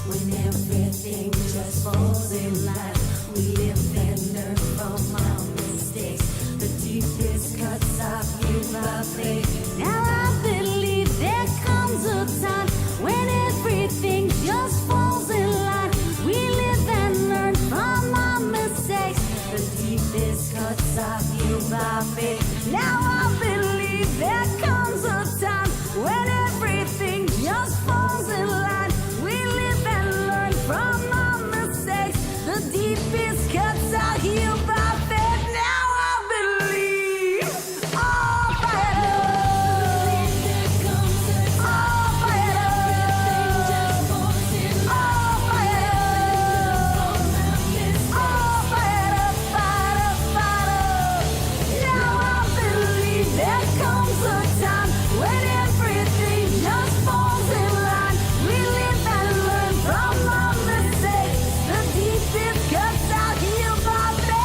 when everything just falls in line. We live and learn from our mistakes. The deepest cuts I've healed my faith. Now I believe there comes a time when everything just falls in line. We live and learn from our mistakes. The deepest cuts I've healed by faith. Now I believe there comes a time when everything just falls in line. We live and learn from our mistakes. The deepest cuts are healed by faith. Now I believe. Oh, better. Oh, better. Oh, better. Now I believe there comes a time when everything just falls in line. We live and learn from our mistakes. The deepest cuts are healed by faith.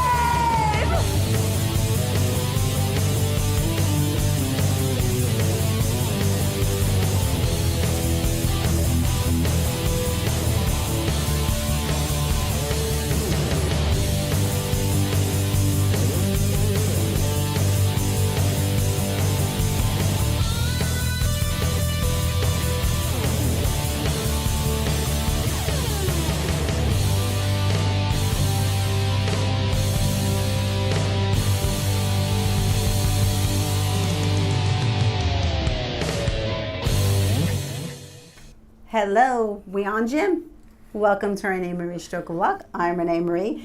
Hello, we on, Jim? Welcome to ReneMarie Stroke of Luck. I'm ReneMarie,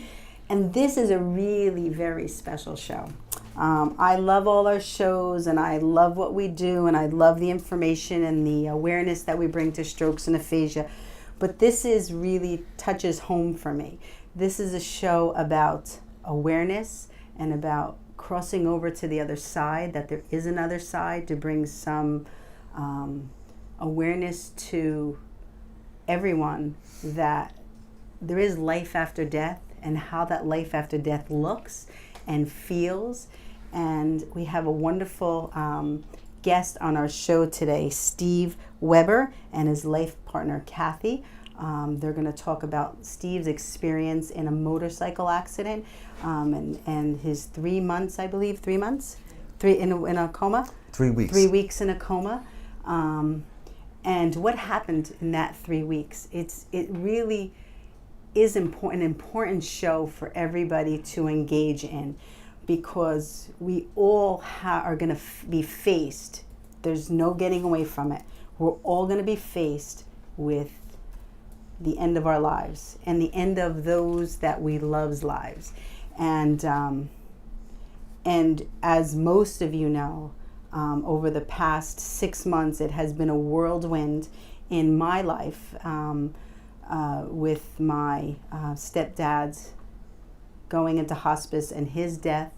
and this is a really very special show. I love all our shows, and I love what we do, and I love the information and the awareness that we bring to strokes and aphasia. But this is really touches home for me. This is a show about awareness and about crossing over to the other side, that there is another side, to bring some awareness to everyone that there is life after death and how that life after death looks and feels. And we have a wonderful guest on our show today, Steve Weber and his life partner, Kathy. They're going to talk about Steve's experience in a motorcycle accident and his 3 months, I believe, 3 months? In a coma? 3 weeks. 3 weeks in a coma. And what happened in that 3 weeks? It really is an important show for everybody to engage in, because we all are going to be faced. There's no getting away from it. We're all going to be faced with the end of our lives and the end of those that we love's lives. And as most of you know, over the past 6 months, it has been a whirlwind in my life with my stepdad's going into hospice and his death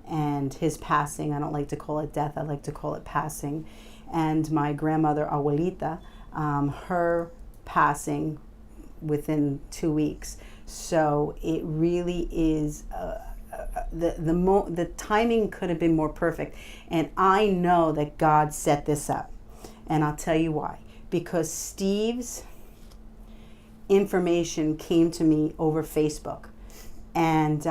and his passing. I don't like to call it death, I like to call it passing. And my grandmother, Abuelita, her passing within 2 weeks. So it really is the timing could have been more perfect, and I know that God set this up, and I'll tell you why. Because Steve's information came to me over Facebook, and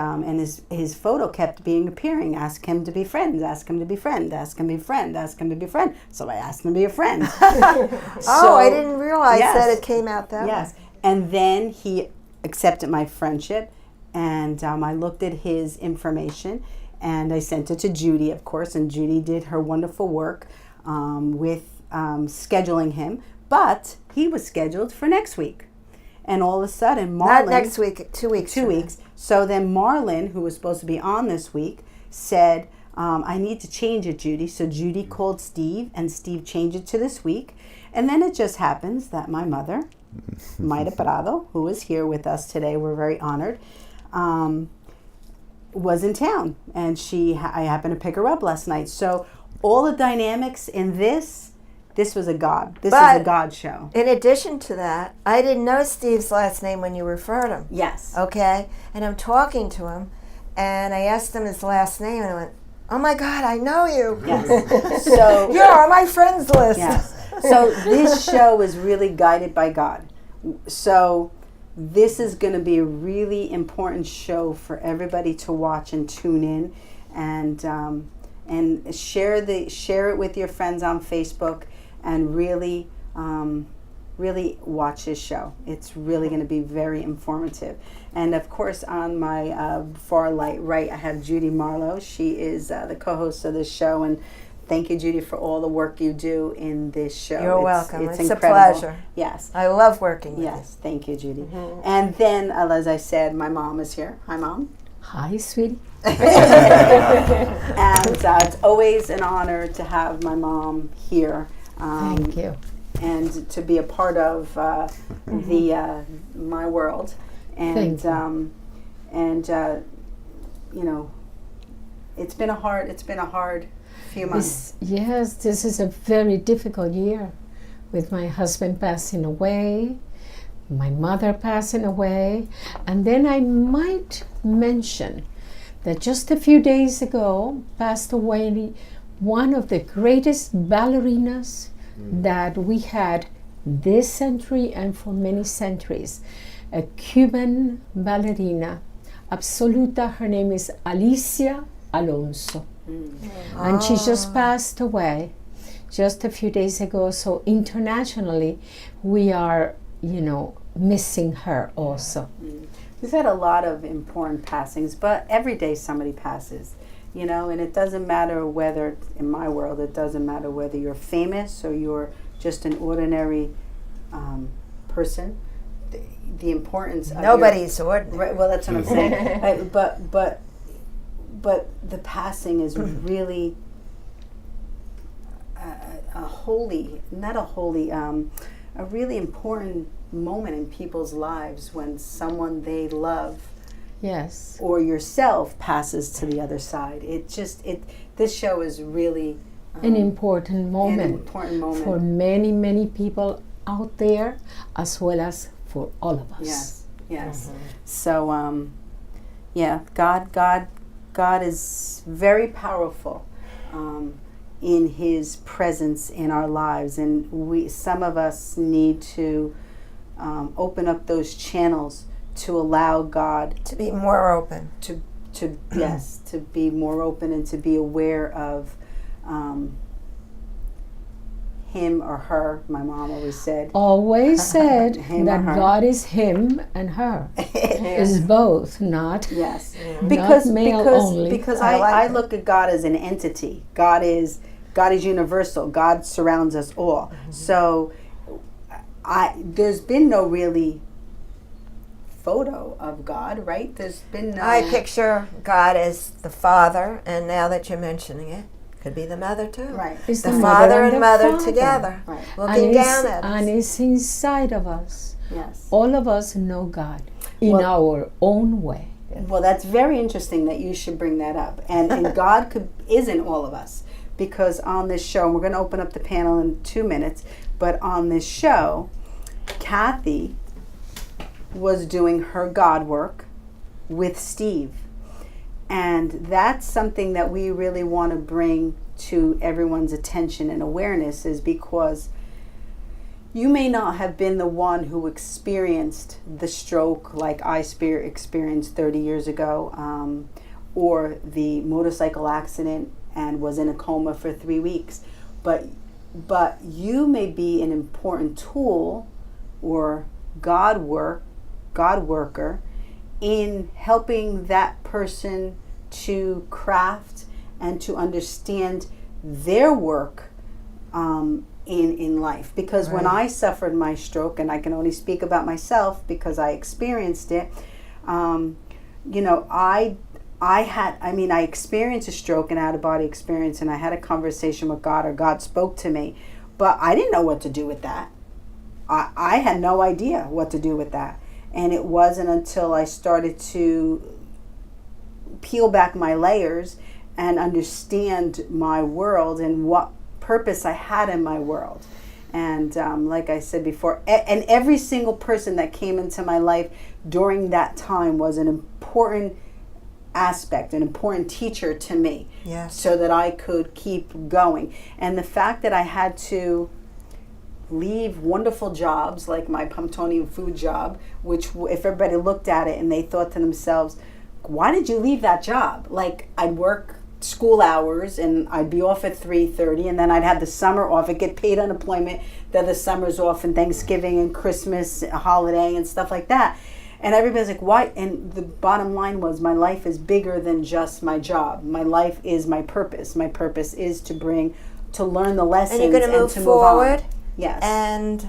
his photo kept appearing. Ask him to be friends. Ask him to be friend. Ask him to be friend. Ask him to be friend. So I asked him to be a friend. Oh, I didn't realize that it came out that way. Yes, and then he accepted my friendship. And I looked at his information, and I sent it to Judy, of course, and Judy did her wonderful work with scheduling him. But he was scheduled for next week. And all of a sudden, Marlon... Not next week, 2 weeks. 2 weeks. So then Marlon, who was supposed to be on this week, said, I need to change it, Judy. So Judy called Steve, and Steve changed it to this week. And then it just happens that my mother, Mayra Prado, who is here with us today, we're very honored, was in town, and I happened to pick her up last night. So all the dynamics in this was a God. This is a God show. In addition to that, I didn't know Steve's last name when you referred him. Yes. Okay? And I'm talking to him, and I asked him his last name, and I went, oh my God, I know you. Yes. So you're on my friends list. Yes. So this show is really guided by God. So this is going to be a really important show for everybody to watch and tune in, and share it with your friends on Facebook, and really watch this show. It's really going to be very informative. And of course, on my far right, I have Judy Marlowe. She is the co-host of this show, and thank you, Judy, for all the work you do in this show. You're welcome. It's incredible. a pleasure. Yes. I love working with you. Yes, thank you, Judy. And then, as I said, my mom is here. Hi, Mom. Hi, sweetie. And it's always an honor to have my mom here. Thank you. And to be a part of my world. And you know, it's been a hard few months. Yes, this is a very difficult year, with my husband passing away, my mother passing away, and then I might mention that just a few days ago passed away one of the greatest ballerinas that we had this century and for many centuries, a Cuban ballerina, absoluta. Her name is Alicia Alonso. And she just passed away just a few days ago. So internationally, we are, missing her also. We've had a lot of important passings, but every day somebody passes, and it doesn't matter whether, in my world, it doesn't matter whether you're famous or you're just an ordinary person. The importance of Nobody's ordinary. Right, well, that's what I'm saying. But the passing is really a really important moment in people's lives when someone they love, Yes, or yourself, passes to the other side. This show is really an important moment for many, many people out there, as well as for all of us. Yes. So, God is very powerful in His presence in our lives, and some of us need to open up those channels to allow God To be more open. to be more open and to be aware of him or her. My mom always said. Always said Him that or her. God is him and her. Is both, not Yes, not male only. because I like I it. look at God as an entity. God is universal. God surrounds us all. So there's been no really photo of God, right? There's been no. I picture God as the Father, and now that you're mentioning it, could be the Mother too. Right. It's The mother Father and the Mother Father. together, Right. looking down at us. And it's inside of us. Yes. All of us know God in Well- our own way. Well, that's very interesting that you should bring that up. And God is in all of us, because on this show, and we're going to open up the panel in 2 minutes, but on this show, Kathy was doing her God work with Steve. And that's something that we really want to bring to everyone's attention and awareness, is because you may not have been the one who experienced the stroke like I experienced 30 years ago, or the motorcycle accident and was in a coma for 3 weeks. But you may be an important tool or God worker in helping that person to craft and to understand their work in life. Because when I suffered my stroke, and I can only speak about myself because I experienced it, I experienced a stroke, an out-of-body experience, and I had a conversation with God, or God spoke to me, but I didn't know what to do with that. I had no idea what to do with that. And it wasn't until I started to peel back my layers and understand my world and what purpose I had in my world. And like I said before, and every single person that came into my life during that time was an important aspect, an important teacher to me, Yes. so that I could keep going. And the fact that I had to leave wonderful jobs like my Pumptonian food job, which if everybody looked at it and they thought to themselves, why did you leave that job? Like, I'd work school hours and I'd be off at 3:30, and then I'd have the summer off. I'd get paid unemployment, then the summer's off, and Thanksgiving and Christmas holiday and stuff like that. And everybody's like, why? And the bottom line was, my life is bigger than just my job. My life is my purpose. My purpose is to learn the lessons And you're going to move to forward. Move on. Yes. And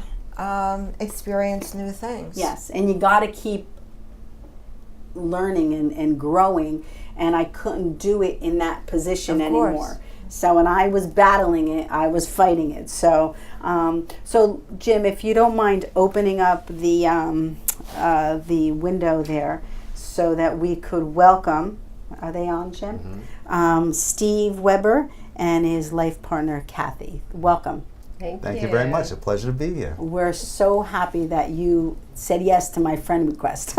experience new things. Yes. And you got to keep learning and growing. And I couldn't do it in that position Of course. anymore. So when I was battling it, I was fighting it. So, so Jim, if you don't mind opening up the window there, so that we could welcome. Are they on, Jim? Mm-hmm. Steve Weber and his life partner Kathy. Welcome. Thank you very much. A pleasure to be here. We're so happy that you said yes to my friend request. See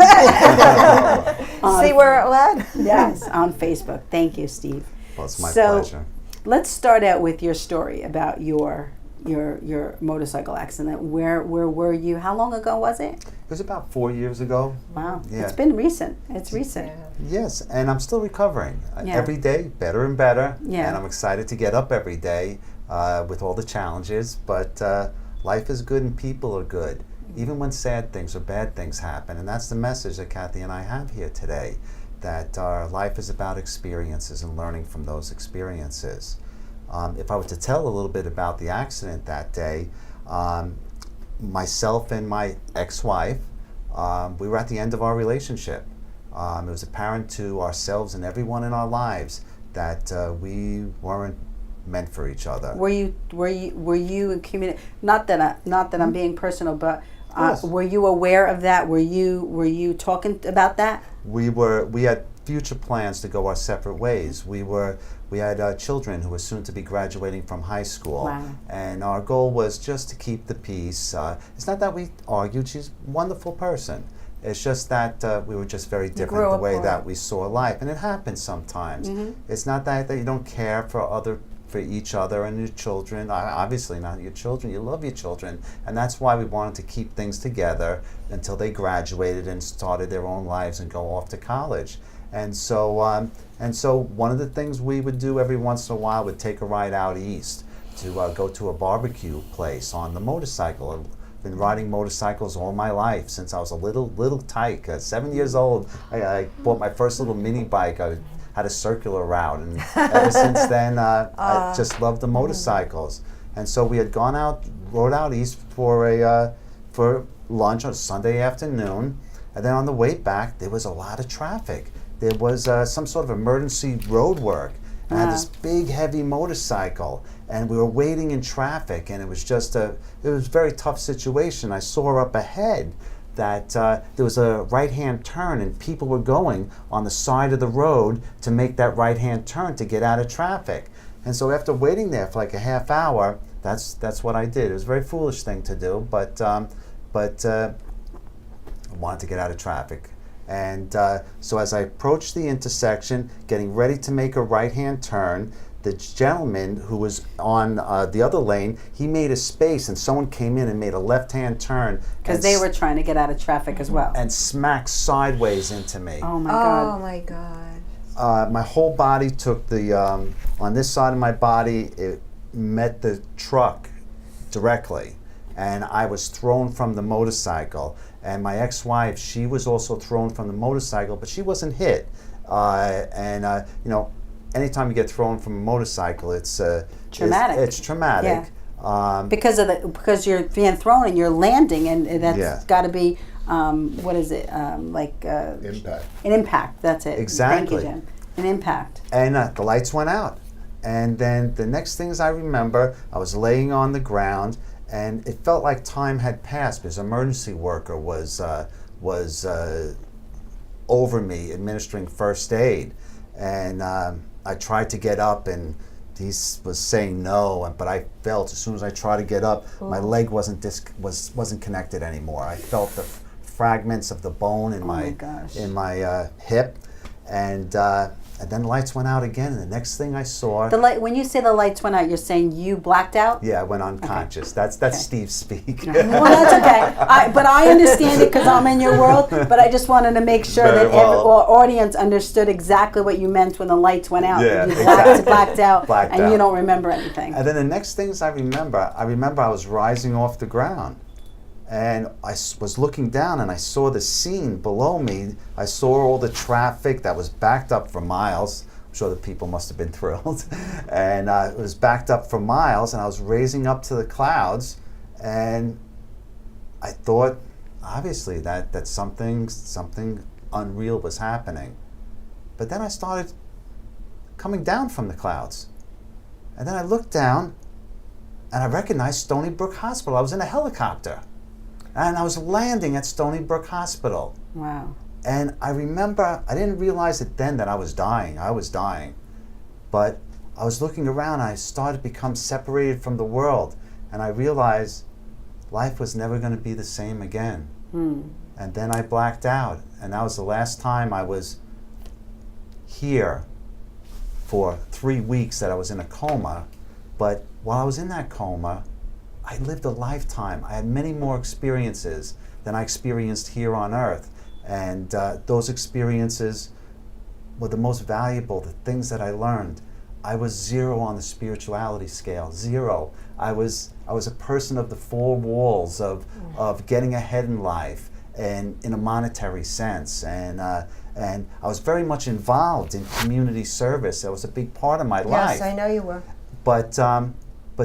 where it led? Yes, on Facebook. Thank you, Steve. Well, it's my So, pleasure. let's start out with your story about your motorcycle accident. Where were you? How long ago was it? It was about 4 years ago. Wow, Yeah. it's been recent. It's recent. Yes, and I'm still recovering. Yeah. Every day, better and better. Yeah. And I'm excited to get up every day with all the challenges. But life is good and people are good, even when sad things or bad things happen. And that's the message that Kathy and I have here today, that our life is about experiences and learning from those experiences. If I were to tell a little bit about the accident that day, myself and my ex-wife, we were at the end of our relationship. It was apparent to ourselves and everyone in our lives that we weren't meant for each other. Were you in community? Not that I'm being personal, but Yes. were you aware of that? Were you talking about that? We had future plans to go our separate ways. We had children who were soon to be graduating from high school. Wow. And our goal was just to keep the peace. It's not that we argued. She's a wonderful person. It's just that we were just very different grew the way apart. that we saw life. And it happens sometimes. Mm-hmm. It's not that you don't care for each other and your children. Obviously not your children. You love your children. And that's why we wanted to keep things together until they graduated and started their own lives and go off to college. And so one of the things we would do every once in a while would take a ride out east to go to a barbecue place on the motorcycle. I've been riding motorcycles all my life since I was a little tyke. 7 years old, I bought my first little mini bike. I had a circular route, and ever since then, I just loved the motorcycles. And so we had rode out east for lunch on Sunday afternoon, and then on the way back, there was a lot of traffic. There was some sort of emergency road work. And I had this big, heavy motorcycle, and we were waiting in traffic, and it was just it was a very tough situation. I saw up ahead that there was a right-hand turn, and people were going on the side of the road to make that right-hand turn to get out of traffic. And so after waiting there for like a half hour, that's what I did. It was a very foolish thing to do, but I wanted to get out of traffic. And so as I approached the intersection, getting ready to make a right-hand turn, the gentleman who was on the other lane, he made a space, and someone came in and made a left-hand turn. Because they were trying to get out of traffic as well. And smacked sideways into me. Oh my God. Oh my God. My whole body took the, on this side of my body, it met the truck directly. And I was thrown from the motorcycle. And my ex-wife, she was also thrown from the motorcycle, but she wasn't hit. Anytime you get thrown from a motorcycle, it's Traumatic. It's traumatic. Yeah. Because you're being thrown and you're landing, and that's Yeah. got to be what is it Impact. An impact. That's it. Exactly. Thank you, Jim. An impact. And the lights went out. And then the next things I remember, I was laying on the ground, and it felt like time had passed because an emergency worker was over me administering first aid. And I tried to get up, and he was saying no, but I felt as soon as I tried to get up, my leg wasn't connected anymore. I felt the fragments of the bone in my gosh. in my hip, And then the lights went out again, and the next thing I saw... The light. When you say the lights went out, you're saying you blacked out? Yeah, I went unconscious. That's Steve speak. Well, that's okay. But I understand it because I'm in your world. But I just wanted to make sure Very that well. our audience understood exactly what you meant when the lights went out. Yeah, You exactly. blacked out, Blacked and out. you don't remember anything. And then the next things I remember I was rising off the ground. And I was looking down, and I saw the scene below me. I saw all the traffic that was backed up for miles. I'm sure the people must have been thrilled. And it was backed up for miles, and I was raising up to the clouds. And I thought, obviously, that something unreal was happening. But then I started coming down from the clouds. And then I looked down, and I recognized Stony Brook Hospital. I was in a helicopter. And I was landing at Stony Brook Hospital. Wow. And I remember, I didn't realize it then that I was dying. I was dying. But I was looking around, and I started to become separated from the world. And I realized life was never going to be the same again. And then I blacked out. And that was the last time I was here for 3 weeks that I was in a coma. But while I was in that coma, I lived a lifetime. I had many more experiences than I experienced here on Earth. And those experiences were the most valuable, the things that I learned. I was 0 on the spirituality scale, 0. I was a person of the 4 walls of getting ahead in life and in a monetary sense. And I was very much involved in community service. That was a big part of my life. Yes, I know you were. But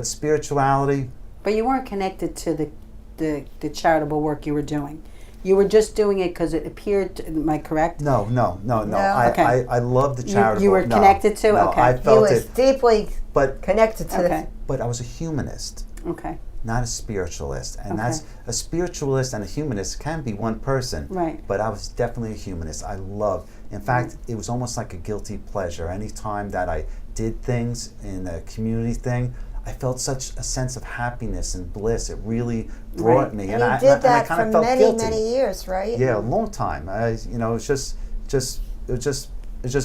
spirituality... But you weren't connected to the charitable work you were doing. You were just doing it because it appeared. Am I correct? No. Okay. I love the charitable. You were connected to? No, Okay. I He felt was it, deeply but connected to Okay. but I was a humanist, Okay. not a spiritualist, and Okay. that's a spiritualist and a humanist can be one person. Right. But I was definitely a humanist. I loved. In fact, it was almost like a guilty pleasure. Anytime that I did things in a community thing, I felt such a sense of happiness and bliss. It really brought me, And I you did that kind for of felt many, guilty. many years, right? Yeah, a long time. It was just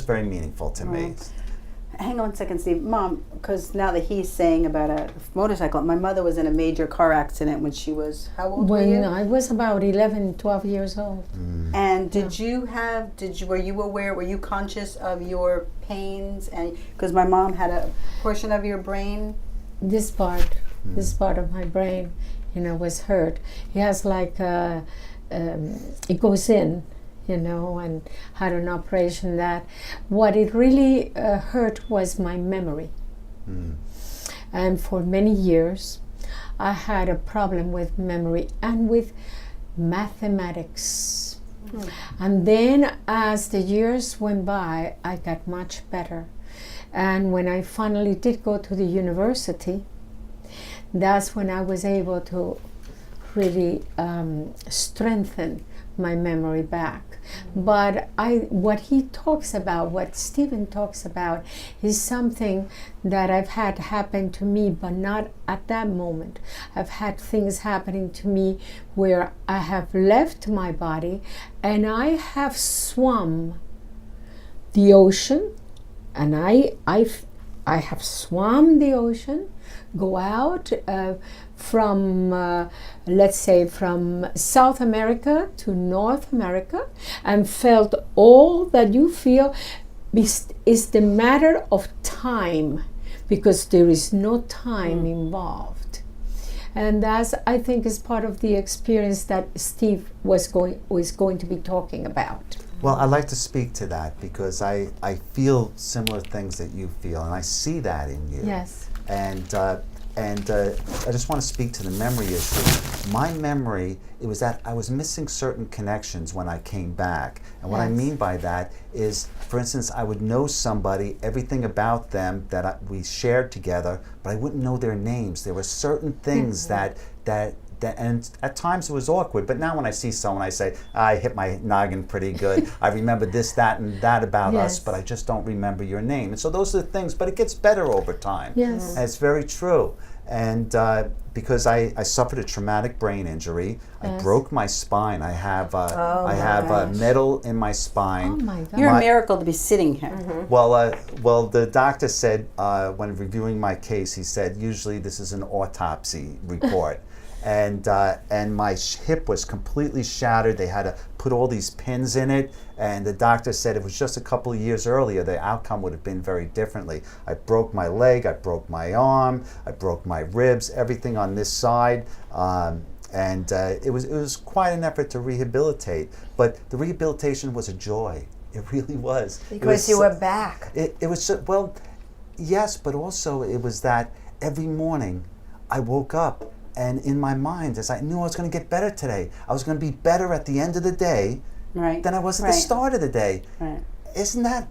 very meaningful to me. Hang on a second, Steve. Mom, because now that he's saying about a motorcycle, my mother was in a major car accident when she was, how old were you? When I was about 11, 12 years old. And were you aware, were you conscious of your pains? And because my mom had a portion of your brain. This part of my brain, was hurt. He has like, it goes in, and had an operation that. What it really hurt was my memory. And for many years, I had a problem with memory and with mathematics. And then as the years went by, I got much better. And when I finally did go to the university, that's when I was able to really strengthen my memory back. But what he talks about, what Stephen talks about, is something that I've had happen to me, but not at that moment. I've had things happening to me where I have left my body and I have swum the ocean. And I have swum the ocean, go out from, let's say, from South America to North America, and felt all that you feel is the matter of time, because there is no time involved. And that's, I think, is part of the experience that Steve was going to be talking about. Well, I'd like to speak to that because I feel similar things that you feel, and I see that in you. Yes. And I just want to speak to the memory issue. My memory, it was that I was missing certain connections when I came back. And what I mean by that is, for instance, I would know somebody, everything about them that we shared together, but I wouldn't know their names. There were certain things that and at times it was awkward, but now when I see someone, I say, I hit my noggin pretty good. I remember this, that, and that about us, but I just don't remember your name. And so those are the things, but it gets better over time. Yes. And it's very true. And because I suffered a traumatic brain injury, I broke my spine. I have metal in my spine. Oh my God. You're a miracle to be sitting here. Well, the doctor said when reviewing my case, he said usually this is an autopsy report, and my hip was completely shattered. They had to put all these pins in it, and the doctor said it was just a couple of years earlier, the outcome would have been very differently. I broke my leg, I broke my arm, I broke my ribs, everything on this side. And it was quite an effort to rehabilitate, but the rehabilitation was a joy. It really was. Because you were back. It was well, yes, but also it was that every morning I woke up, and in my mind, as I knew I was going to get better today, I was going to be better at the end of the day than I was at the start of the day. Right. Isn't that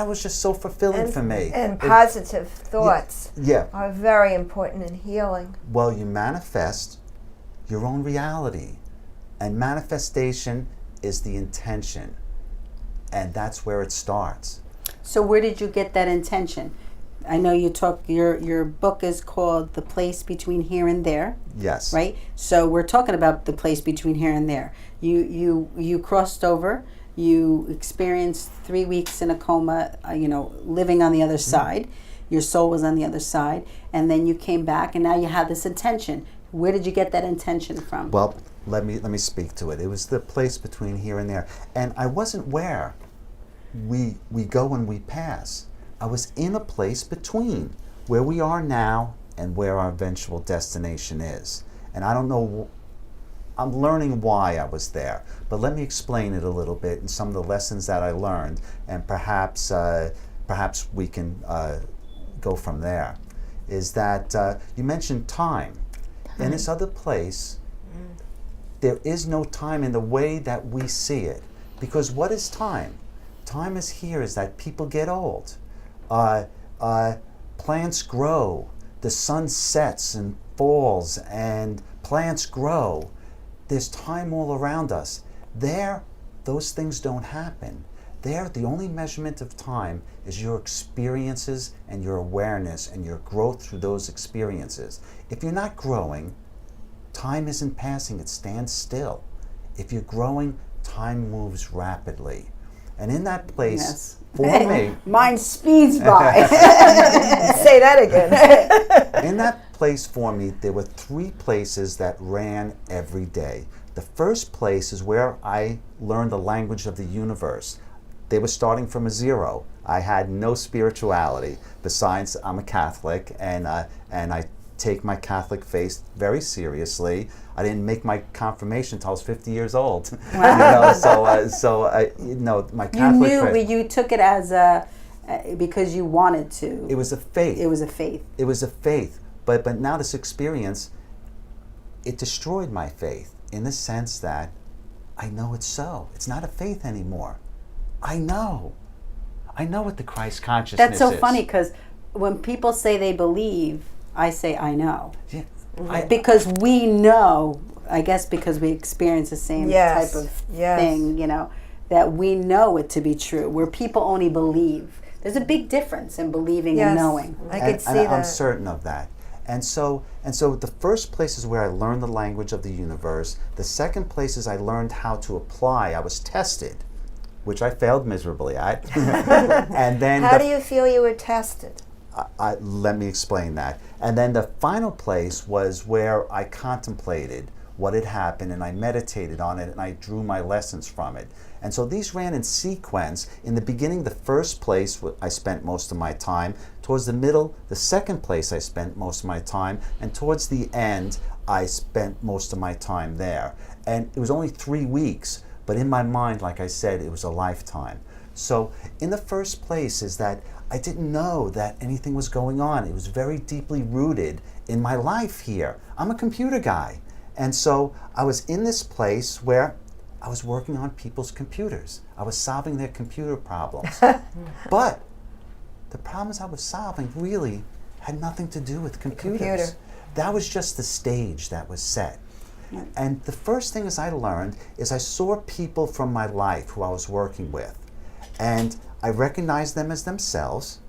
was just so fulfilling for me? And positive thoughts Yeah. are very important in healing. Well, you manifest your own reality, and manifestation is the intention, and that's where it starts. So where did you get that intention? I know you talk. Your book is called "The Place Between Here and There." Yes. Right. So we're talking about the place between here and there. You crossed over. You experienced 3 weeks in a coma. Living on the other side. Your soul was on the other side, and then you came back, and now you have this intention. Where did you get that intention from? Well, let me speak to it. It was the place between here and there, and I wasn't where we go when we pass. I was in a place between where we are now and where our eventual destination is. And I don't know, I'm learning why I was there, but let me explain it a little bit and some of the lessons that I learned, and perhaps we can go from there. Is that you mentioned time. In this other place, there is no time in the way that we see it. Because what is time? Time is that people get old. Plants grow. The sun sets and falls, and plants grow. There's time all around us. There, those things don't happen. There, the only measurement of time is your experiences and your awareness and your growth through those experiences. If you're not growing, time isn't passing, it stands still. If you're growing, time moves rapidly. And in that place, for me... Mine speeds by. Say that again. In that place for me, there were 3 places that ran every day. The first place is where I learned the language of the universe. They were starting from a 0. I had no spirituality. Besides, I'm a Catholic, and I take my Catholic faith very seriously. I didn't make my confirmation until I was 50 years old. Wow. My Catholic faith. You took it as because you wanted to. It was a faith. It was a faith. It was a faith. But now this experience, it destroyed my faith in the sense that I know it's so. It's not a faith anymore. I know what the Christ consciousness is. That's so funny, because when people say they believe, I say I know. Yeah. Because we know, I guess because we experience the same type of thing, that we know it to be true, where people only believe. There's a big difference in believing and knowing. I could see that. I'm certain of that. And so the first place is where I learned the language of the universe. The second place is I learned how to apply. I was tested, which I failed miserably at. And then how do you feel you were tested? Let me explain that. And then the final place was where I contemplated what had happened, and I meditated on it, and I drew my lessons from it. And so these ran in sequence. In the beginning, the first place I spent most of my time. Towards the middle, the second place I spent most of my time. And towards the end, I spent most of my time there. And it was only 3 weeks, but in my mind, like I said, it was a lifetime. So in the first place is that I didn't know that anything was going on. It was very deeply rooted in my life here. I'm a computer guy. And so I was in this place where I was working on people's computers. I was solving their computer problems. But the problems I was solving really had nothing to do with computers. That was just the stage that was set. And the first thing I learned is I saw people from my life who I was working with. And I recognized them as themselves.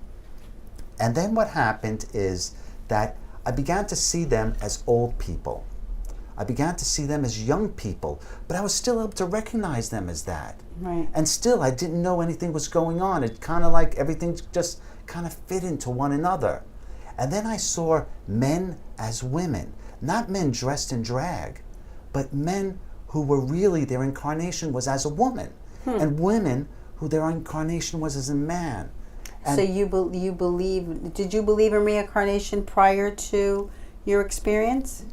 And then what happened is that I began to see them as old people. I began to see them as young people, but I was still able to recognize them as that. Right. And still, I didn't know anything was going on. It kind of like everything just kind of fit into one another. And then I saw men as women, not men dressed in drag, but men who were really, their incarnation was as a woman, and women who their incarnation was as a man. And So you believe? Did you believe in reincarnation prior to your experience?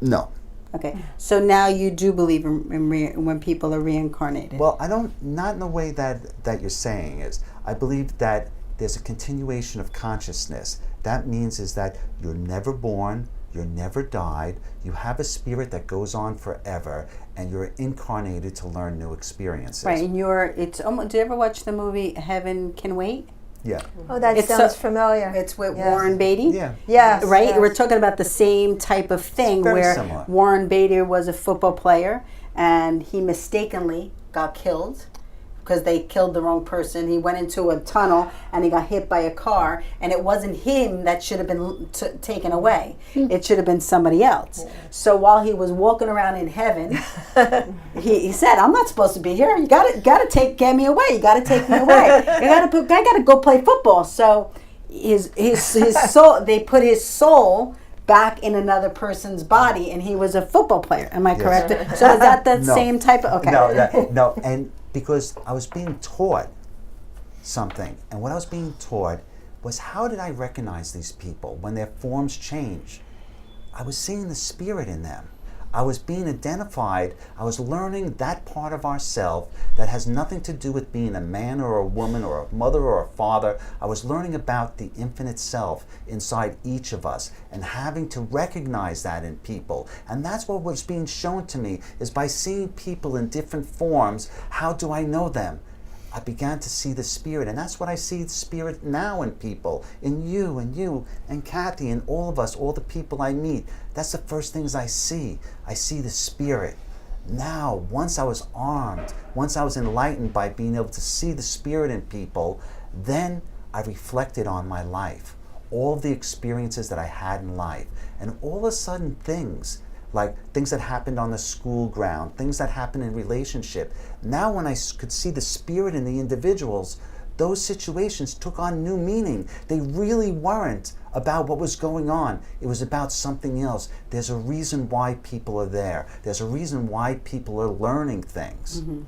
no. Okay, so now you do believe in when people are reincarnated. Well, I don't, not in the way that you're saying is. I believe that there's a continuation of consciousness. That means is that you're never born, you're never died, you have a spirit that goes on forever, and you're incarnated to learn new experiences. Right, and it's almost. Did you ever watch the movie Heaven Can Wait? Yeah. Oh, that It's sounds so- familiar. It's with Yes. Warren Beatty. Yeah. Yes. Right? yes. We're talking about the same type of thing very where similar. Warren Beatty was a football player and he mistakenly got killed because they killed the wrong person. He went into a tunnel and he got hit by a car, and it wasn't him that should have been taken away. It should have been somebody else. So while he was walking around in heaven, he said, "I'm not supposed to be here. You got to get me away. You got to take me away. I got to go play football." So his soul, they put his soul back in another person's body, and he was a football player. Am I correct? So is that the No. same type of? Okay. No, and because I was being taught something, and what I was being taught was, how did I recognize these people when their forms change? I was seeing the spirit in them. I was being identified. I was learning that part of ourself that has nothing to do with being a man or a woman or a mother or a father. I was learning about the infinite self inside each of us and having to recognize that in people. And that's what was being shown to me, is by seeing people in different forms, how do I know them? I began to see the spirit, and that's what I see the spirit now in people, in you and Kathy and all of us, all the people I meet. That's the first things I see. I see the spirit. Now, once I was armed, once I was enlightened by being able to see the spirit in people, then I reflected on my life, all of the experiences that I had in life, and all of a sudden things, like things that happened on the school ground, things that happened in relationship. Now when I could see the spirit in the individuals, those situations took on new meaning. They really weren't about what was going on. It was about something else. There's a reason why people are there. There's a reason why people are learning things. Mm-hmm.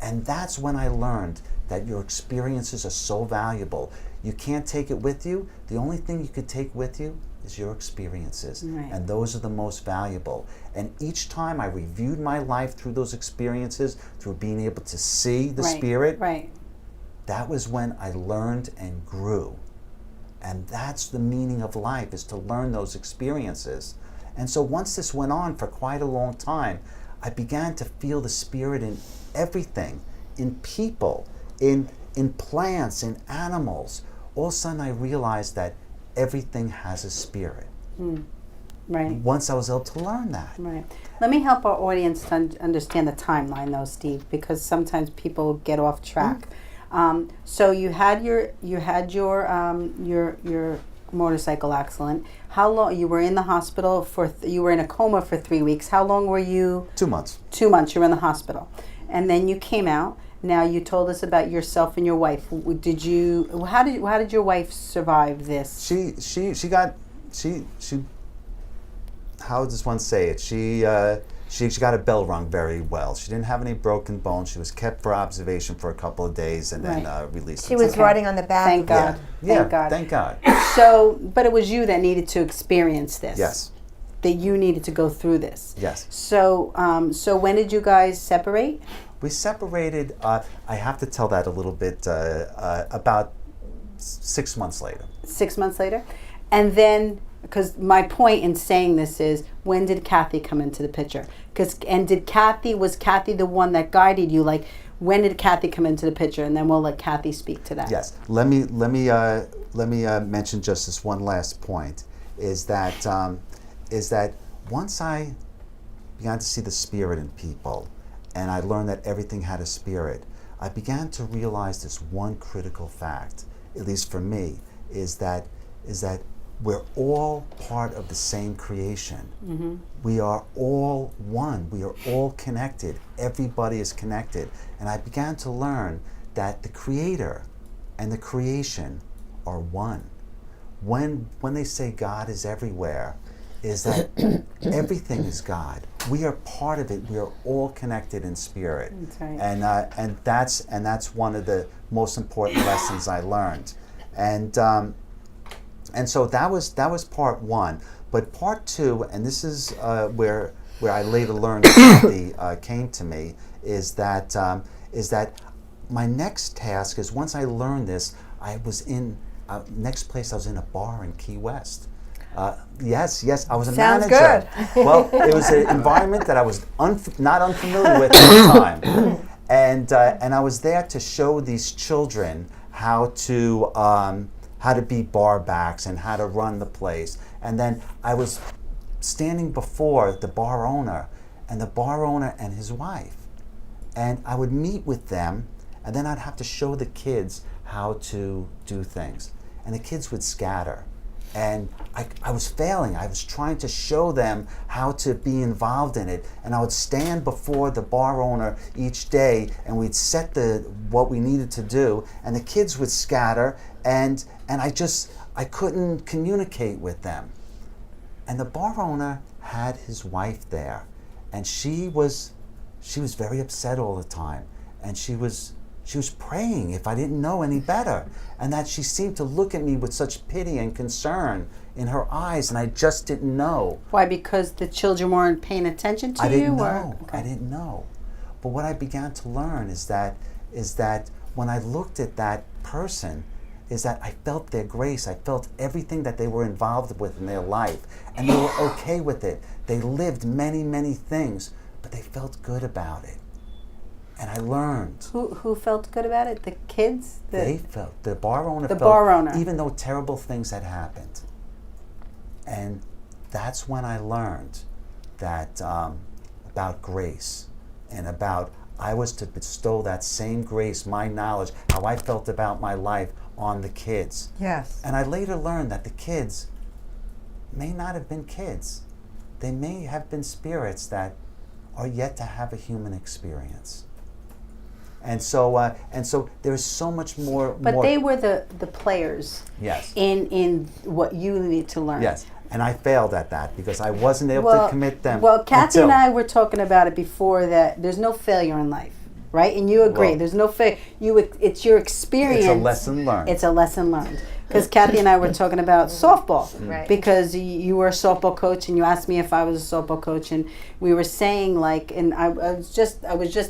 And that's when I learned that your experiences are so valuable. You can't take it with you. The only thing you could take with you is your experiences, right. And those are the most valuable. And each time I reviewed my life through those experiences, through being able to see the spirit, right. That was when I learned and grew. And that's the meaning of life, is to learn those experiences. And so once this went on for quite a long time, I began to feel the spirit in everything, in people, in plants, in animals. All of a sudden I realized that everything has a spirit. Right. Once I was able to learn that. Right. Let me help our audience to understand the timeline, though, Steve, because sometimes people get off track. So you had your motorcycle accident. How long you were in the hospital for? You were in a coma for 3 weeks. How long were you? 2 months. 2 months. You were in the hospital, and then you came out. Now you told us about yourself and your wife. Did you? How did your wife survive this? She got. How does one say it? She got a bell rung very well. She didn't have any broken bones. She was kept for observation for a couple of days and then released. She was riding on the back. Thank God. Yeah. Thank God. Thank God. So, but it was you that needed to experience this. Yes. That you needed to go through this. Yes. So, so when did you guys separate? We separated. I have to tell that a little bit. About 6 months later. 6 months later, and then. Because my point in saying this is, when did Kathy come into the picture? Was Kathy the one that guided you? Like, when did Kathy come into the picture? And then we'll let Kathy speak to that. Yes. Let me mention just this one last point. Is that once I began to see the spirit in people, and I learned that everything had a spirit, I began to realize this one critical fact, at least for me, is that we're all part of the same creation. We are all one. We are all connected. Everybody is connected. And I began to learn that the Creator and the creation are one. When they say God is everywhere, is that everything is God. We are part of it. We are all connected in spirit. That's right. And that's one of the most important lessons I learned. And so that was part one. But part two, and this is where I later learned Kathy came to me, is that my next task is, once I learned this, I was in next place. I was in a bar in Key West. Yes, I was a Sounds manager. good. Well, it was an environment that I was not unfamiliar with at the time, and I was there to show these children how to be bar backs and how to run the place. And then I was standing before the bar owner and his wife, and I would meet with them, and then I'd have to show the kids how to do things, and the kids would scatter. And I was failing. I was trying to show them how to be involved in it. And I would stand before the bar owner each day, and we'd set what we needed to do, and the kids would scatter, and I couldn't communicate with them. And the bar owner had his wife there, and she was very upset all the time, and she was praying if I didn't know any better, and that she seemed to look at me with such pity and concern in her eyes, and I just didn't know. Why? Because the children weren't paying attention to I you? didn't know. Or? Okay. I didn't know. But what I began to learn is that when I looked at that person, is that I felt their grace. I felt everything that they were involved with in their life, and they were okay with it. They lived many, many things, but they felt good about it. And I learned. Who felt good about it? The kids? They felt. The bar owner felt. bar owner. Even though terrible things had happened. And that's when I learned that about grace, and about I was to bestow that same grace, my knowledge, how I felt about my life, on the kids. Yes. And I later learned that the kids may not have been kids. They may have been spirits that are yet to have a human experience. And so there's so much more. But they were the players. Yes. In what you need to learn. Yes. And I failed at that because I wasn't able to commit them. Well, Kathy and I were talking about it before, that there's no failure in life, right? And you agree, there's no failure. It's your experience. It's a lesson learned. It's a lesson learned. Because Kathy and I were talking about softball, Right. because you were a softball coach, and you asked me if I was a softball coach, and we were saying, like, and I was just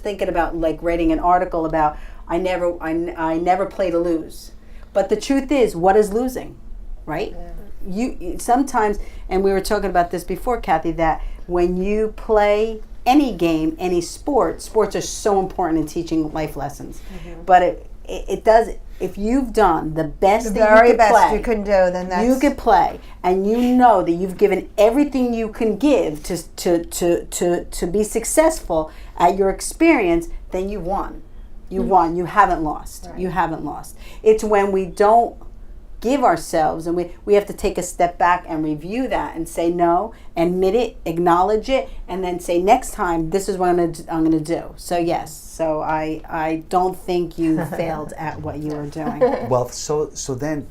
thinking about, like, writing an article about I never play to lose, but the truth is, what is losing, right? Yeah. You sometimes, and we were talking about this before, Kathy, that when you play any game, any sports are so important in teaching life lessons, but it does. If you've done the best, the very best you can do, then that's you could play, and you know that you've given everything you can give to be successful at your experience. Then you won. You won. You haven't lost. Right. You haven't lost. It's when we don't give ourselves, and we have to take a step back and review that and say no, admit it, acknowledge it, and then say, next time, this is what I'm going to do. So yes, so I don't think you failed at what you were doing. Well, so then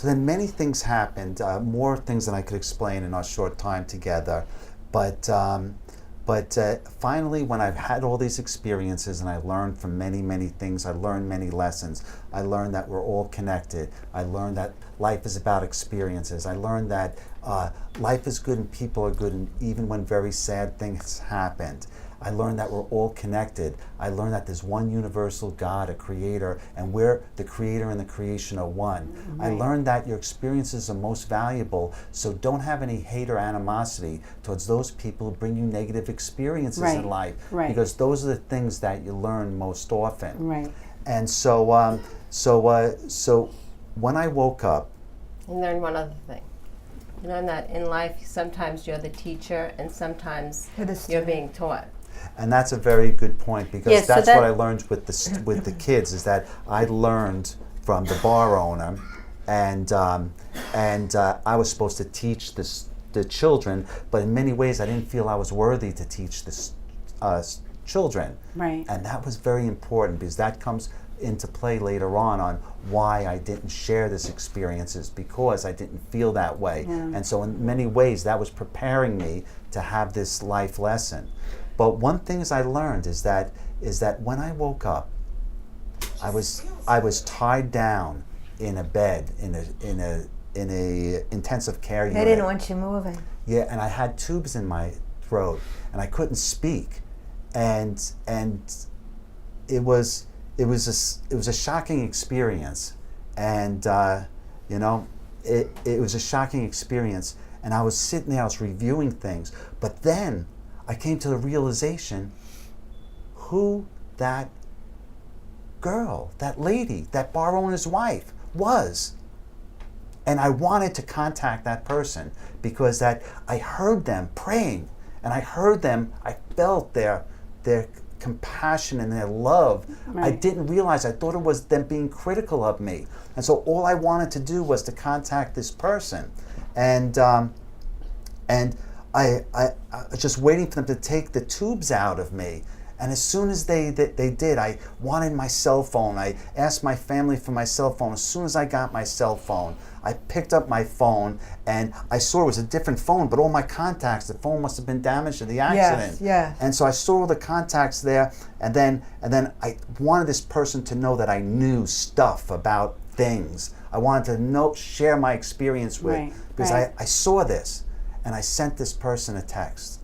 many things happened, more things than I could explain in our short time together, but finally, when I've had all these experiences and I learned from many, many things, I learned many lessons. I learned that we're all connected. I learned that life is about experiences. I learned that life is good and people are good, and even when very sad things happened. I learned that we're all connected. I learned that there's one universal God, a creator, and we're the creator and the creation are one. Right. I learned that your experiences are most valuable, so don't have any hate or animosity towards those people who bring you negative experiences in life, because those are the things that you learn most often. Right. And so when I woke up, and learn one other thing. You know that in life, sometimes you're the teacher, and sometimes you're being taught. And that's a very good point, because that's what I learned with the kids, is that I learned from the bar owner, I was supposed to teach the children, but in many ways I didn't feel I was worthy to teach the children. Right. And that was very important because that comes into play later on why I didn't share this experiences, because I didn't feel that way. Yeah. And so in many ways that was preparing me to have this life lesson. But one thing I learned is that when I woke up, I was tied down in a bed in a intensive care unit. They didn't want you moving. Yeah, and I had tubes in my throat, and I couldn't speak, and it was a shocking experience, and it was a shocking experience, and I was sitting there, I was reviewing things, but then I came to the realization who that girl, that lady, that bar owner's wife was. And I wanted to contact that person because I heard them praying, and I felt their compassion and their love. Right. I didn't realize, I thought it was them being critical of me. And so all I wanted to do was to contact this person. And I was just waiting for them to take the tubes out of me. And as soon as they did, I wanted my cell phone. I asked my family for my cell phone. As soon as I got my cell phone, I picked up my phone, and I saw it was a different phone, but all my contacts, the phone must have been damaged in the accident. Yes. And so I saw all the contacts there, and then I wanted this person to know that I knew stuff about things. I wanted to share my experience with, Right, because right. I saw this, and I sent this person a text.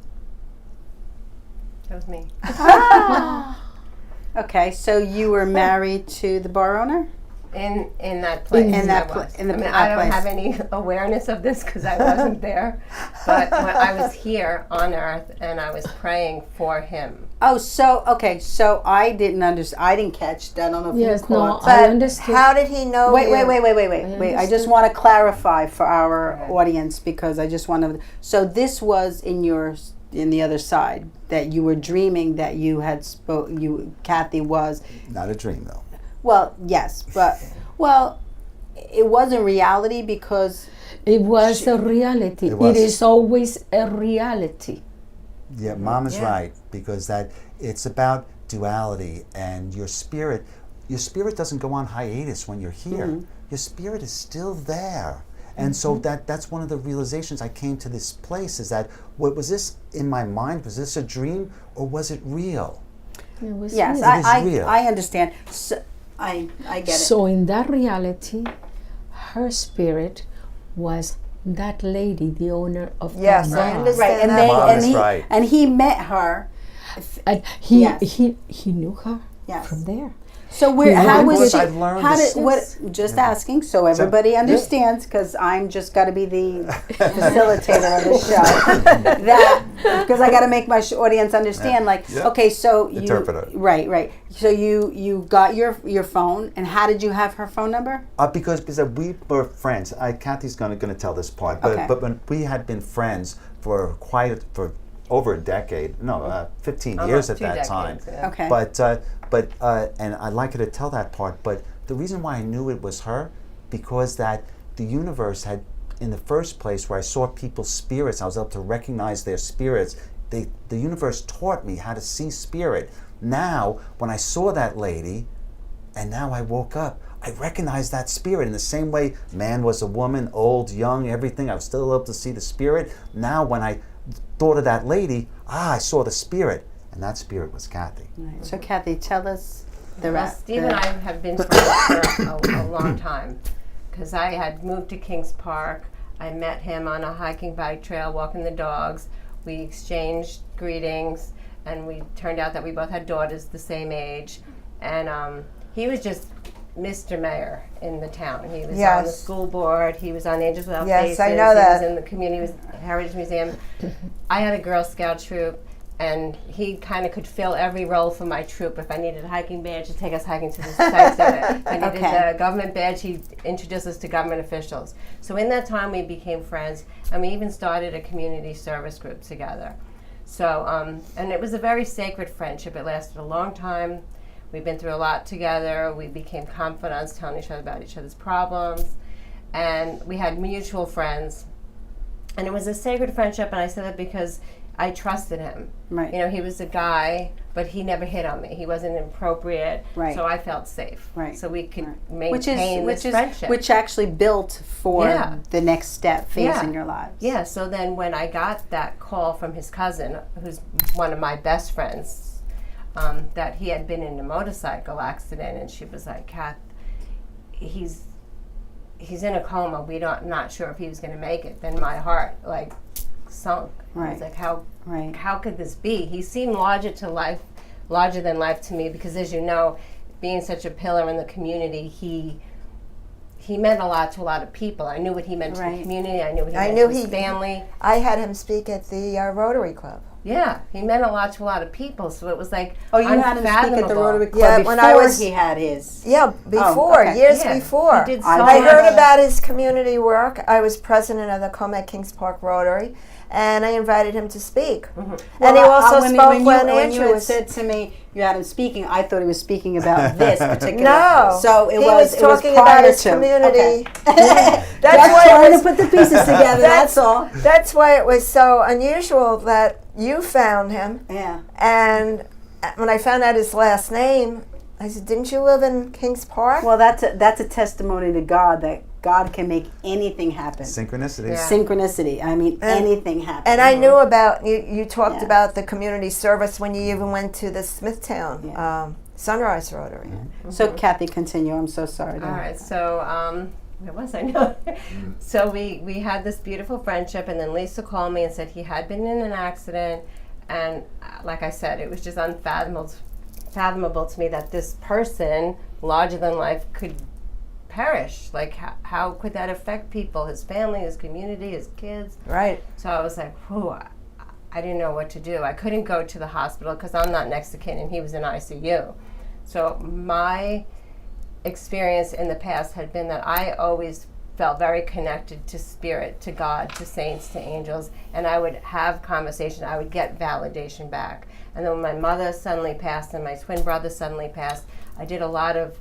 That was me. Okay, so you were married to the bar owner? In that place. In that I pla- was. in the I mean, that I don't place. have any awareness of this because I wasn't there. But when I was here on Earth, and I was praying for him. Oh, so I didn't understand. I didn't catch that. I don't know if Yes, you no, caught. I But understood. how did he know Wait. you? I just want to clarify for our audience, because I just want to. So this was in the other side, that you were dreaming that you had Kathy was. Not a dream, though. Well, yes, but it wasn't reality because. It was a reality. It was. It is always a reality. Yeah, Mom is right, because it's about duality, and your spirit doesn't go on hiatus when you're here. Mm-hmm. Your spirit is still there. And so that's one of the realizations I came to this place, is that, what was this in my mind? Was this a dream, or was it real? It was Yes, real. It is real. I understand. So, I get it. So in that reality, her spirit was that lady, the owner of Yes, that I bar. understand. Right, and that they Mom and is he right. and he met her. And Yes. he knew her Yes. from there. So where? Yeah, How was because she? I've learned How this- did what? Just asking, so everybody understands, because I'm just got to be the facilitator of the show. That because I got to make my audience understand. Like, Yeah. okay, so you Interpreter. right. So you got your phone, and how did you have her phone number? Because we were friends. Kathy's going to tell this part, but Okay. but when we had been friends for over a decade, 15 years at 2 that decades, time. yeah. Okay. But and I'd like her to tell that part. But the reason why I knew it was her, because that the universe had, in the first place, where I saw people's spirits, I was able to recognize their spirits. The universe taught me how to see spirit. Now, when I saw that lady, and now I woke up, I recognized that spirit in the same way man was a woman, old, young, everything. I was still able to see the spirit. Now, when I thought of that lady, I saw the spirit, and that spirit was Kathy. Right. So Kathy, tell us the Well, rest. Steve and I have been friends for a long time, because I had moved to Kings Park. I met him on a hiking bike trail, walking the dogs. We exchanged greetings, and we turned out that we both had daughters the same age. And he was just Mr. Mayor in the town. He was on the Yes. school board. He was on Angels Without Yes, Faces. I know He that. was in the Community Heritage Museum. I had a Girl Scout troop, and he kind of could fill every role for my troop. If I needed a hiking badge, he'd take us hiking to the sites of it. If I needed Okay. a government badge, he'd introduce us to government officials. So in that time, we became friends, and we even started a community service group together. So, and it was a very sacred friendship. It lasted a long time. We've been through a lot together. We became confidants, telling each other about each other's problems. and we had mutual friends, and it was a sacred friendship. And I said that because I trusted him. Right. You know, he was a guy, but he never hit on me. He wasn't inappropriate, Right. so I felt safe. Right. So we could Which maintain this friendship. which actually built for Yeah. the next step phase Yeah. in your lives. Yeah, so then when I got that call from his cousin, who's one of my best friends, that he had been in a motorcycle accident, and she was like, Kath, he's in a coma. Not sure if he was going to make it. Then my heart like sunk. I was like, how could this be? He seemed larger than life to me, because as you know, being such a pillar in the community, he meant a lot to a lot of people. I knew what he meant to the community. I knew what he meant to his family. I had him speak at the Rotary Club. Yeah, he meant a lot to a lot of people. So it was like Oh, you had him speak at the Rotary Club Yeah, before when I was- he had his. Yeah, before, okay. years Yeah, before. he did so I much. heard about his community work. I was president of the Coma at Kings Park Rotary, and I invited him to speak. And he also spoke when you Andrew had was... said to me you had him speaking, I thought he was speaking about this particular. No, so it he was talking prior about his to. community. Okay. That's Just why trying it was, to put the pieces together. That's all. That's why it was so unusual that you found him. Yeah. And when I found out his last name, I said, "Didn't you live in Kings Park?" Well, that's a testimony to God that God can make anything happen. Synchronicity. Yeah. Synchronicity. I mean, anything happen. And I knew about you talked Yeah. about the community service when you even went to the Smithtown Sunrise Rotary. So, Kathy, continue. I'm so sorry. All right, so where was I now? So we had this beautiful friendship, and then Lisa called me and said he had been in an accident, and like I said, it was just unfathomable to me that this person, larger than life, could perish. Like, how could that affect people, his family, his community, his kids? Right. So I was like, whew, I didn't know what to do. I couldn't go to the hospital because I'm not next to kin, and he was in ICU. So my experience in the past had been that I always felt very connected to spirit, to God, to saints, to angels, and I would have conversation. I would get validation back. And then when my mother suddenly passed and my twin brother suddenly passed, I did a lot of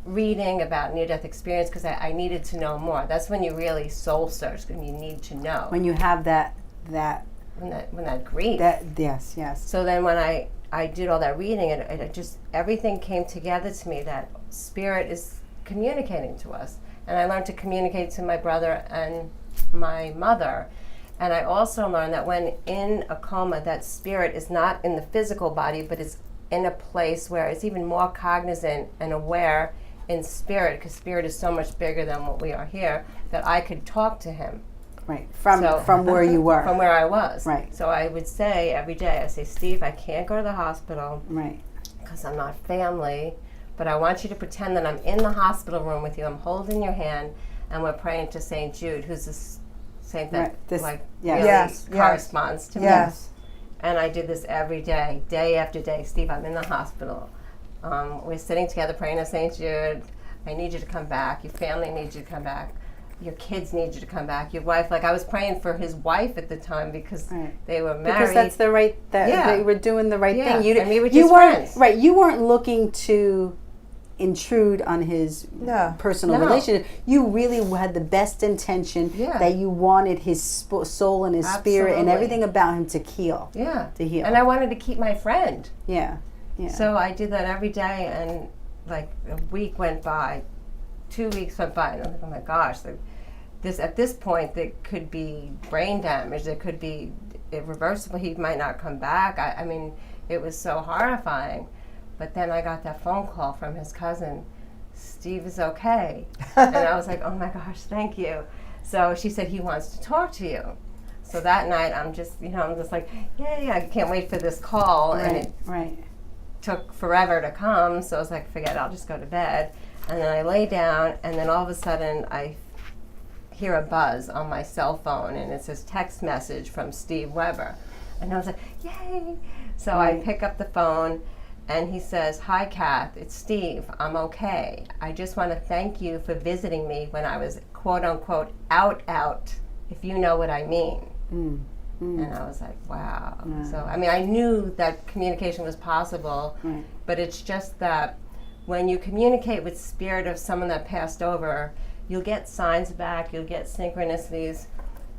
reading about near-death experience because I needed to know more. That's when you really soul search, when you need to know. When you have that When that grief. yes. So then when I did all that reading, and it just, everything came together to me that spirit is communicating to us. And I learned to communicate to my brother and my mother. And I also learned that when in a coma, that spirit is not in the physical body, but it's in a place where it's even more cognizant and aware in spirit, because spirit is so much bigger than what we are here, that I could talk to him. Right. From where you were. From where I was. Right. So I would say every day, I say, Steve, I can't go to the hospital Right. because I'm not family, but I want you to pretend that I'm in the hospital room with you. I'm holding your hand, and we're praying to St. Jude, who's this saint that really Yes. corresponds to me. Yes. And I did this every day, day after day. Steve, I'm in the hospital. We're sitting together praying to St. Jude. I need you to come back. Your family needs you to come back. Your kids need you to come back. Your wife, like I was praying for his wife at the time because they were married. Because that's the right, they were doing the right thing. And we were just friends. Right, you weren't looking to intrude on his personal relationship. You really had the best intention that you wanted his soul and his spirit and everything about him to heal. Yeah. To heal. And I wanted to keep my friend. Yeah. Yeah. So I did that every day, and like a week went by, 2 weeks went by, and I'm like, oh my gosh, like this at this point there could be brain damage, there could be irreversible, he might not come back. I mean, it was so horrifying. But then I got that phone call from his cousin, Steve is okay. And I was like, oh my gosh, thank you. So she said, he wants to talk to you. So that night I'm just like, yay, I can't wait for this call. Right, and it took forever to come, so I was like, forget it, I'll just go to bed. And then I lay down, and then all of a sudden I hear a buzz on my cell phone, and it says text message from Steve Weber. And I was like, yay! So I pick up the phone, and he says, hi Kath, it's Steve, I'm okay. I just want to thank you for visiting me when I was quote unquote out, if you know what I mean. And I was like, wow. So, I mean, I knew that communication was possible, but it's just that when you communicate with spirit of someone that passed over, you'll get signs back, you'll get synchronicities,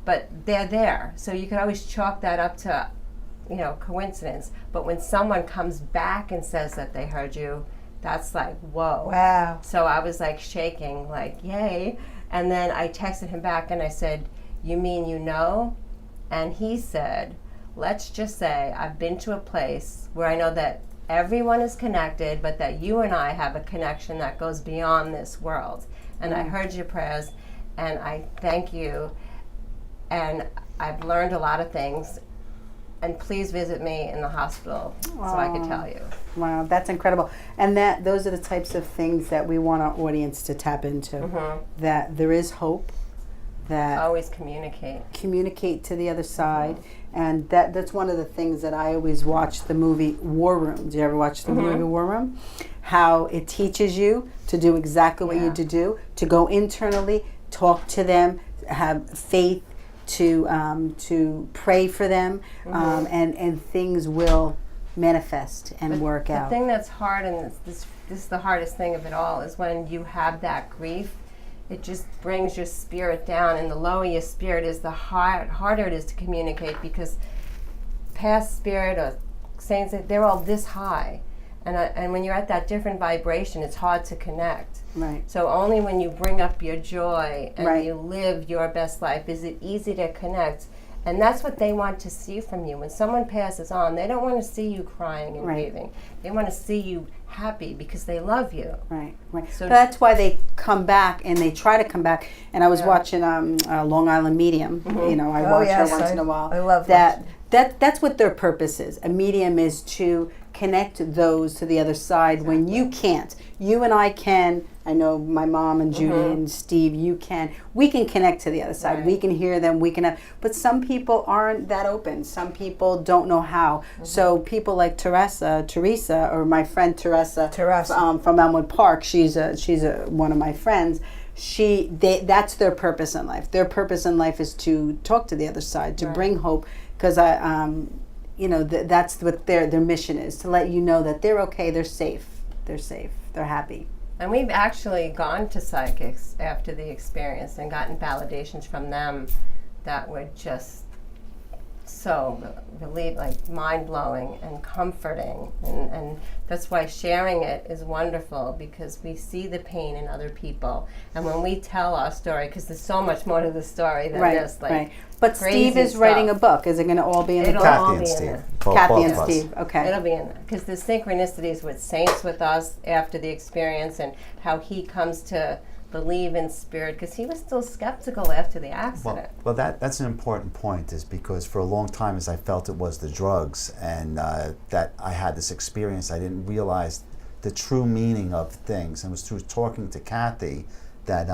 but they're there. So you can always chalk that up to, coincidence. But when someone comes back and says that they heard you, that's like, whoa. Wow. So I was like shaking, like, yay. And then I texted him back and I said, you mean you know? And he said, let's just say I've been to a place where I know that everyone is connected, but that you and I have a connection that goes beyond this world. And I heard your prayers, and I thank you. And I've learned a lot of things. And please visit me in the hospital so I can tell you. Wow, that's incredible. And those are the types of things that we want our audience to tap into. That there is hope. That always communicate to the other side. And that's one of the things that I always watch the movie War Room. Do you ever watch the movie War Room? How it teaches you to do exactly what you need to do, to go internally, talk to them, have faith, to pray for them, and things will manifest and work out. The thing that's hard, and this is the hardest thing of it all, is when you have that grief, it just brings your spirit down, and the lower your spirit is, the harder it is to communicate, because past spirit or saints, they're all this high. And when you're at that different vibration, it's hard to connect. Right. So only when you bring up your joy and you live your best life is it easy to connect. And that's what they want to see from you. When someone passes on, they don't want to see you crying and grieving. They want to see you happy because they love you. Right. So that's why they come back, and they try to come back. And I was watching Long Island Medium. I watch her once in a while. I love that. That's what their purpose is. A medium is to connect those to the other side when you can't. You and I can. I know my mom and Judy and Steve, you can. We can connect to the other side. We can hear them. We can have. But some people aren't that open. Some people don't know how. So people like Teresa, or my friend Teresa. From Elmwood Park. She's one of my friends. That's their purpose in life. Their purpose in life is to talk to the other side, to bring hope. Because that's what their mission is, to let you know that they're okay, they're safe, they're happy. And we've actually gone to psychics after the experience and gotten validations from them that were just so mind-blowing and comforting. And that's why sharing it is wonderful, because we see the pain in other people. And when we tell our story, because there's so much more to the story than just But Steve is writing a book. Is it going to all be in the book? Kathy and Steve. Kathy and Steve. Okay. It'll be in there. Because the synchronicities with saints with us after the experience, and how he comes to believe in spirit, because he was still skeptical after the accident. Well, that's an important point, is because for a long time, as I felt it was the drugs, and that I had this experience, I didn't realize the true meaning of things. And it was through talking to Kathy that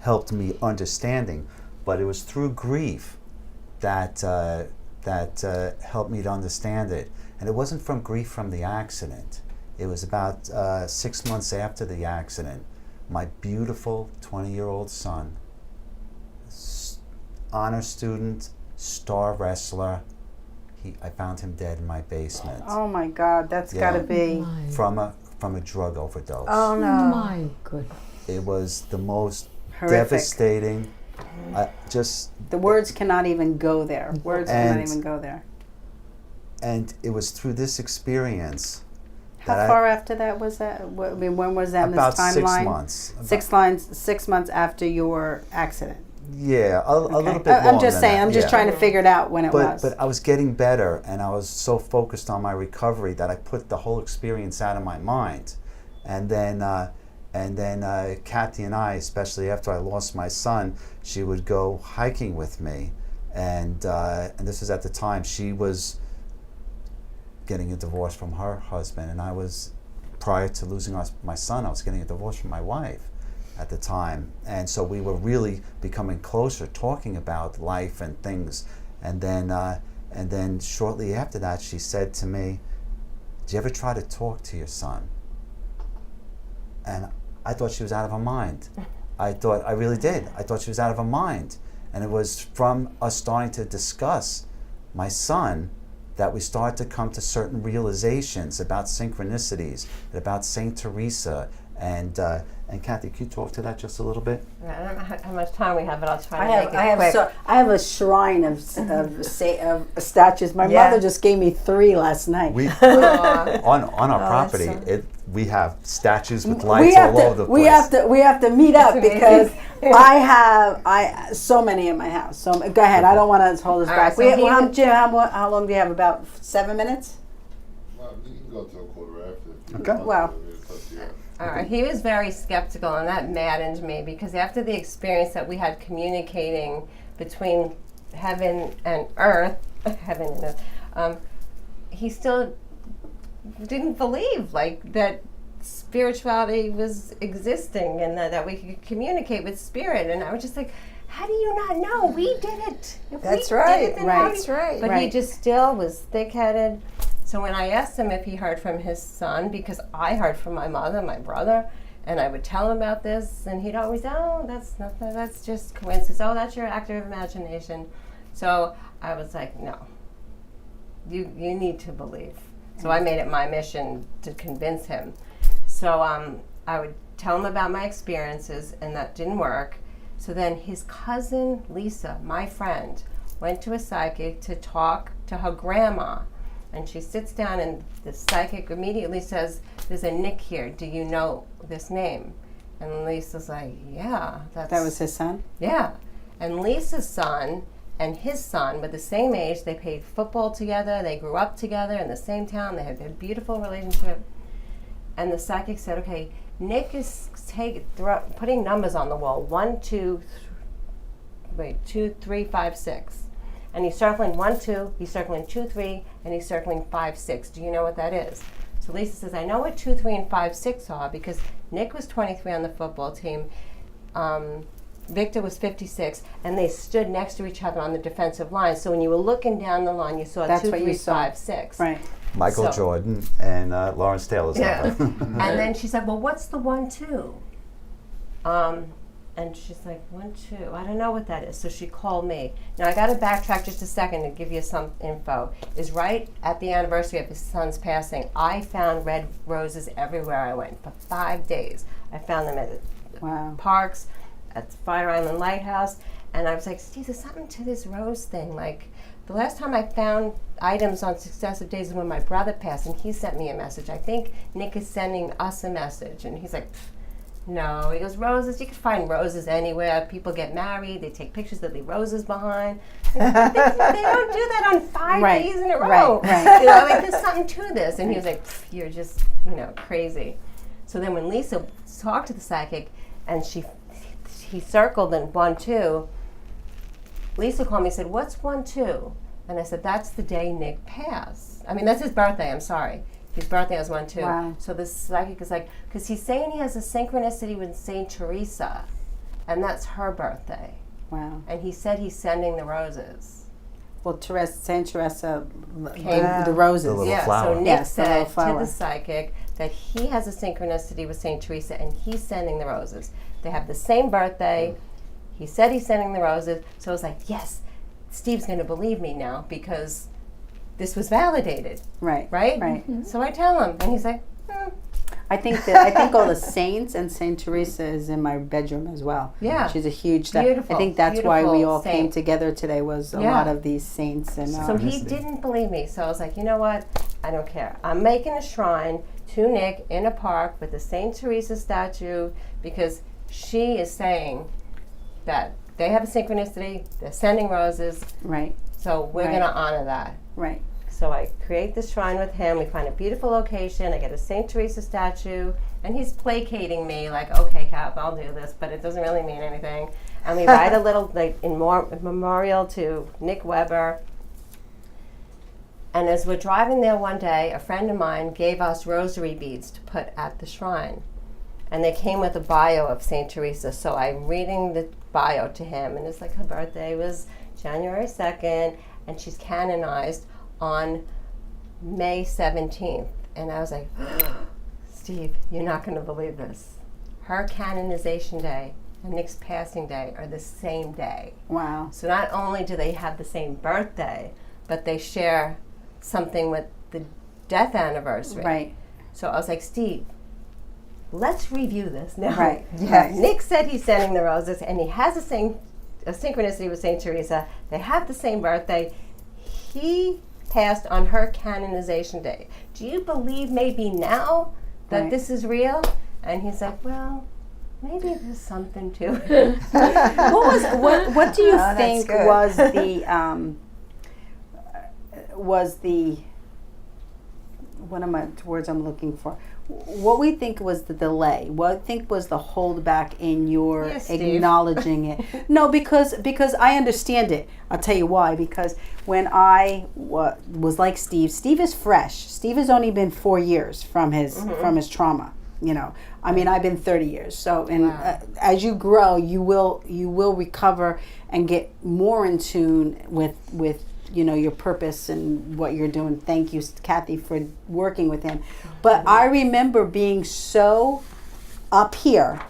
helped me understanding. But it was through grief that helped me to understand it. And it wasn't from grief from the accident. It was about 6 months after the accident. My beautiful 20-year-old son, honor student, star wrestler, I found him dead in my basement. Oh my God, that's got to be from a drug overdose. Oh no! My goodness. It was the most horrific. Devastating. The words cannot even go there. Cannot even go there. And it was through this experience. How far after that was that? I mean, when was that in this timeline? About 6 months. 6 months after your accident. Yeah, a little bit longer. I'm just saying. I'm just trying to figure it out when it was. But I was getting better, and I was so focused on my recovery that I put the whole experience out of my mind. And then Kathy and I, especially after I lost my son, she would go hiking with me, and this was at the time she was getting a divorce from her husband, and I was, prior to losing my son, I was getting a divorce from my wife at the time. And so we were really becoming closer, talking about life and things. And then shortly after that, she said to me, "Did you ever try to talk to your son?" And I thought she was out of her mind. I really did. I thought she was out of her mind. And it was from us starting to discuss my son that we started to come to certain realizations about synchronicities, about Saint Teresa, And Kathy, can you talk to that just a little bit? I don't know how much time we have, but I'll try to make it quick. I have a shrine of statues. My mother just gave me 3 last night. We on our property, we have statues with lights all over the place. We have to meet up because I have so many in my house. So go ahead. I don't want to hold us back. Right, so Jim, how long do you have? About 7 minutes? Well, you can go to a quarter after. Okay. Well. All right, he was very skeptical, and that maddened me because after the experience that we had communicating between heaven and earth, he still didn't believe like that spirituality was existing and that we could communicate with spirit. And I was just like, how do you not know? We did it. If That's we right. Did it, then Right. how do That's you-" right. But he just still was thick-headed. So when I asked him if he heard from his son, because I heard from my mother, my brother, and I would tell him about this, and he'd always, oh, that's nothing, that's just coincidence. Oh, that's your active imagination. So I was like, no, you need to believe. So I made it my mission to convince him. So I would tell him about my experiences, and that didn't work. So then his cousin, Lisa, my friend, went to a psychic to talk to her grandma. And she sits down, and the psychic immediately says, there's a Nick here. Do you know this name? And Lisa's like, yeah. That was his son? Yeah. And Lisa's son and his son were the same age. They played football together. They grew up together in the same town. They had a beautiful relationship. And the psychic said, okay, Nick is putting numbers on the wall. 1, 2, 3, 5, 6. And he's circling 1, 2, he's circling 2, 3, and he's circling 5, 6. Do you know what that is? So Lisa says, I know what 2, 3, and 5, 6 are because Nick was 23 on the football team. Victor was 56, and they stood next to each other on the defensive line. So when you were looking down the line, you saw That's 2, what 3, you saw. 5, 6. Right. Michael So- Jordan and Lawrence Taylor's Yeah. number. And then she said, well, what's the 1, 2? And she's like, 1, 2, I don't know what that is. So she called me. Now I got to backtrack just a second to give you some info. Is right at the anniversary of his son's passing, I found red roses everywhere I went for 5 days. I found them at parks, at Fire Island Lighthouse, and I was like, Steve, there's something to this rose thing. Like, the last time I found items on successive days is when my brother passed, and he sent me a message. I think Nick is sending us a message, and he's like, no. He goes, roses, you can find roses anywhere. People get married, they take pictures, they leave roses behind. They don't do that on 5 days in a row. Right. You know, like, there's something to this. And he was like, you're just, crazy. So then when Lisa talked to the psychic, and he circled in 1, 2, Lisa called me and said, what's 1, 2? And I said, that's the day Nick passed. I mean, that's his birthday, I'm sorry. His birthday was 1, 2. Wow. So the psychic is like, because he's saying he has a synchronicity with Saint Teresa, and that's her birthday. Wow. And he said he's sending the roses. Well, Saint Teresa, Came- the roses. The little Yeah, flower. so Nick Yes, the little said to flower. the psychic that he has a synchronicity with Saint Teresa, and he's sending the roses. They have the same birthday. He said he's sending the roses. So I was like, yes, Steve's going to believe me now because this was validated, Right. right? Right. So I tell him, and he's like, I think all the saints and Saint Teresa is in my bedroom as well. Yeah. She's a huge. Beautiful, I think that's why we beautiful all came saint. together today. Was a Yeah. lot of these saints and. So he Synchronicity. didn't believe me. So I was like, you know what? I don't care. I'm making a shrine to Nick in a park with the Saint Teresa statue because she is saying that they have a synchronicity. They're sending roses. Right. So we're Right. going to honor that. Right. So I create this shrine with him. We find a beautiful location. I get a Saint Teresa statue, and he's placating me like, okay, Cap, I'll do this, but it doesn't really mean anything. And we write a little memorial to Nick Weber. And as we're driving there one day, a friend of mine gave us rosary beads to put at the shrine. And they came with a bio of Saint Teresa. So I'm reading the bio to him, and it's like her birthday was January 2nd, and she's canonized on May 17th. And I was like, Steve, you're not going to believe this. Her canonization day and Nick's passing day are the same day. Wow. So not only do they have the same birthday, but they share something with the death anniversary. Right. So I was like, Steve, let's review this now. Right. Yes. Nick said he's sending the roses, and he has a synchronicity with St. Teresa. They have the same birthday. He passed on her canonization day. Do you believe maybe now that Right. this is real? And he's like, well, maybe there's something to it. What do you Oh, that's think good. was the what am I words I'm looking for? What we think was the delay? What I think was the holdback in your Yes, Steve. acknowledging it? No, because I understand it. I'll tell you why. Because when I was like Steve is fresh. Steve has only been 4 years from his trauma. You know, I mean, I've been 30 years. So, and as you grow, you will recover and get more in tune with your purpose and what you're doing. Thank you, Kathy, for working with him. But I remember being so up here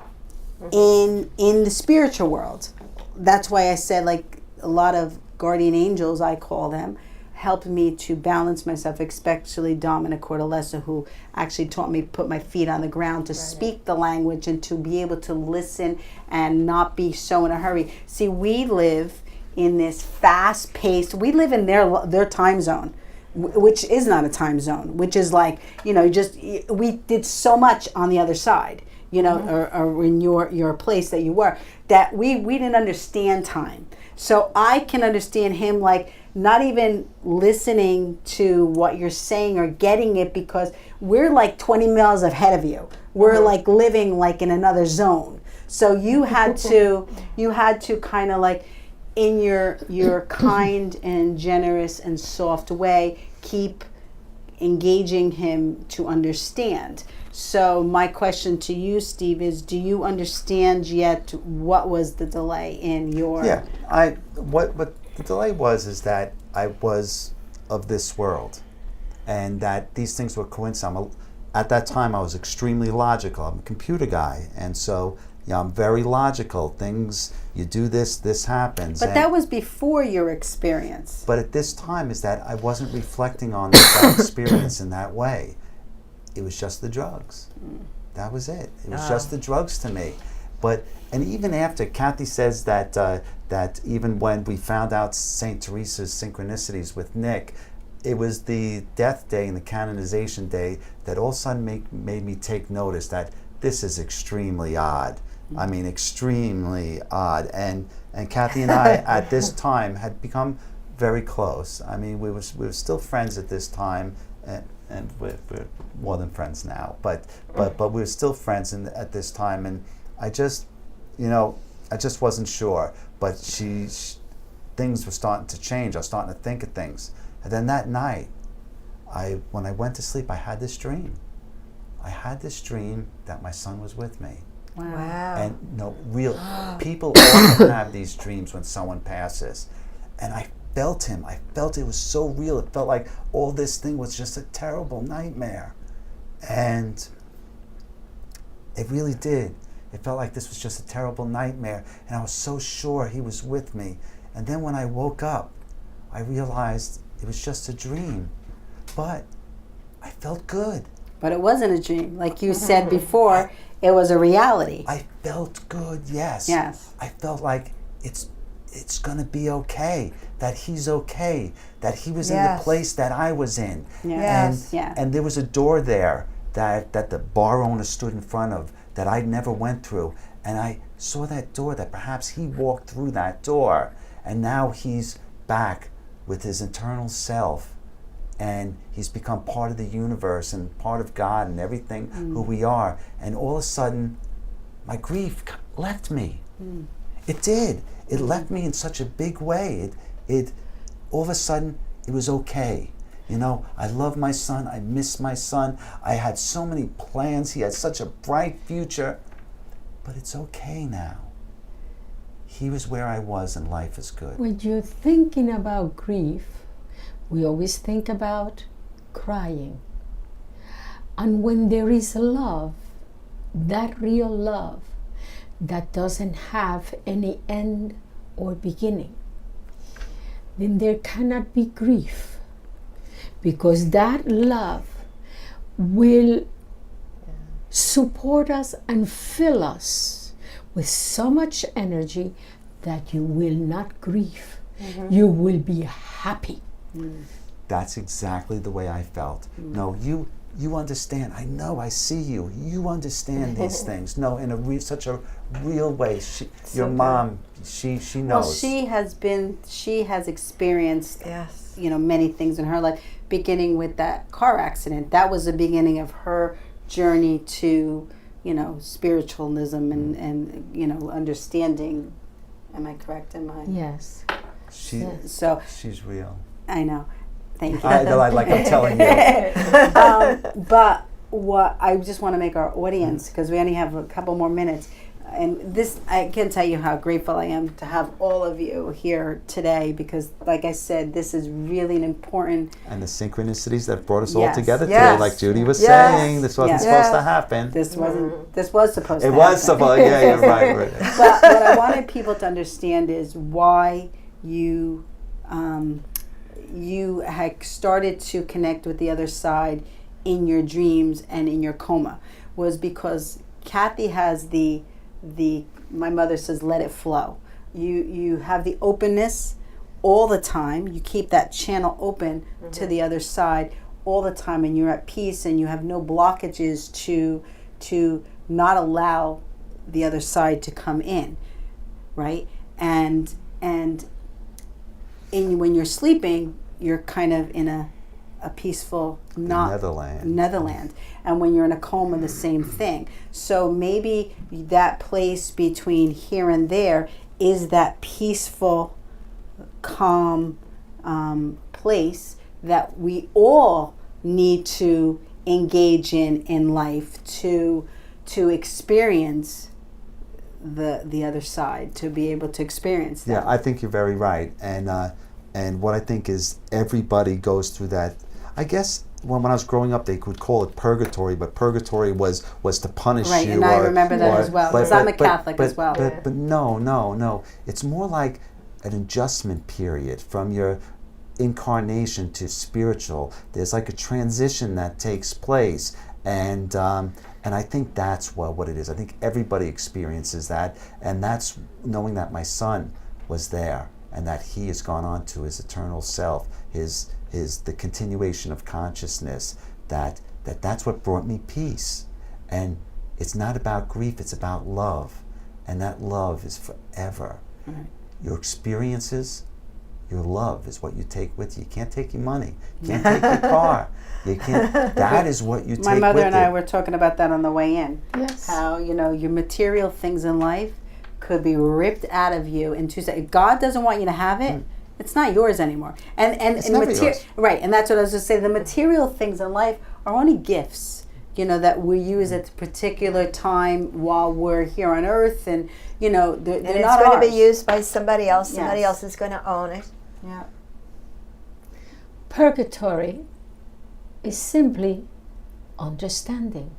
in the spiritual world. That's why I said, like, a lot of guardian angels, I call them, helped me to balance myself, especially Dominic Cordelessa, who actually taught me to put my feet on the ground, to speak the language and to be able to listen and not be so in a hurry. See, we live in this fast-paced, we live in their time zone, which is not a time zone, which is like, we did so much on the other side, or in your place that you were, that we didn't understand time. So I can understand him, like, not even listening to what you're saying or getting it, because we're like 20 miles ahead of you. We're like living like in another zone. So you had to kind of like, in your kind and generous and soft way, keep engaging him to understand. So my question to you, Steve, is: do you understand yet what was the delay in your? Yeah, what the delay is that I was of this world, and that these things were coincidental. At that time, I was extremely logical. I'm a computer guy, and so I'm very logical. Things, you do this happens. But that was before your experience. But at this time is that I wasn't reflecting on that experience in that way. It was just the drugs. That was it. It was just the drugs to me. And even after, Kathy says that even when we found out St. Teresa's synchronicities with Nick, it was the death day and the canonization day that all of a sudden made me take notice that this is extremely odd. I mean, extremely odd. And Kathy and I at this time had become very close. I mean, we were still friends at this time, and we're more than friends now. But we were still friends at this time, and I just wasn't sure. But things were starting to change. I was starting to think of things. And then that night, when I went to sleep, I had this dream. I had this dream that my son was with me. Wow. And people often have these dreams when someone passes. And I felt him. I felt it was so real. It felt like all this thing was just a terrible nightmare. And it really did. It felt like this was just a terrible nightmare. And I was so sure he was with me. And then when I woke up, I realized it was just a dream. But I felt good. But it wasn't a dream. Like you said before, it was a reality. I felt good, yes. Yes. I felt like it's going to be okay, that he's okay, that he was in the place that I was in. Yes. And there was a door there that the bar owner stood in front of that I never went through. And I saw that door, that perhaps he walked through that door. And now he's back with his eternal self. And he's become part of the universe and part of God and everything who we are. And all of a sudden, my grief left me. It did. It left me in such a big way. It all of a sudden, it was okay. I love my son. I miss my son. I had so many plans. He had such a bright future. But it's okay now. He was where I was, and life is good. When you're thinking about grief, we always think about crying. And when there is love, that real love, that doesn't have any end or beginning, then there cannot be grief. Because that love will support us and fill us with so much energy that you will not grieve. You will be happy. That's exactly the way I felt. No, you understand. I know. I see you. You understand these things. No, in such a real way. Your mom, she knows. Well, she has experienced, Yes. many things in her life. Beginning with that car accident, that was the beginning of her journey to, spiritualism and understanding. Am I correct? Yes. So She's real. I know. Thank you. I'm telling you. But what I just want to make our audience, because we only have a couple more minutes, and this, I can tell you how grateful I am to have all of you here today, because like I said, this is really an important. And the synchronicities that brought us all Yes. together Yes. today, like Judy was Yes. saying, this wasn't Yes. supposed to Yes. happen. This was supposed to It happen. was supposed. Yeah, you're right. But what I wanted people to understand is why you had started to connect with the other side in your dreams and in your coma, was because Kathy has the my mother says, let it flow. You have the openness all the time. You keep that channel open to the other side all the time, and you're at peace, and you have no blockages to not allow the other side to come in, right? And when you're sleeping, you're kind of in a peaceful Netherland. And when you're in a coma, the same thing. So maybe that place between here and there is that peaceful, calm place that we all need to engage in life to experience the other side, to be able to experience that. Yeah, I think you're very right. And what I think is everybody goes through that. I guess when I was growing up, they could call it purgatory, but purgatory was to punish Right, you. and I remember that as well, because I'm a Catholic as well. But no. It's more like an adjustment period from your incarnation to spiritual. There's like a transition that takes place, and I think that's what it is. I think everybody experiences that, and that's knowing that my son was there, and that he has gone on to his eternal self, the continuation of consciousness, that's what brought me peace. And it's not about grief, it's about love, and that love is forever. Right. Your experiences, your love is what you take with you. You can't take your money, you can't take your car, you can't. That is what you take with you. My mother and I were talking about that on the way in. Yes. How your material things in life could be ripped out of you in 2 seconds. If God doesn't want you to have it, it's not yours anymore. It's never yours. Right, and that's what I was just saying. The material things in life are only gifts, that we use at the particular time while we're here on earth, and they're And it's not going to ours. be used by somebody else. Somebody Yes. else is going to own it. Yeah. Purgatory is simply understanding.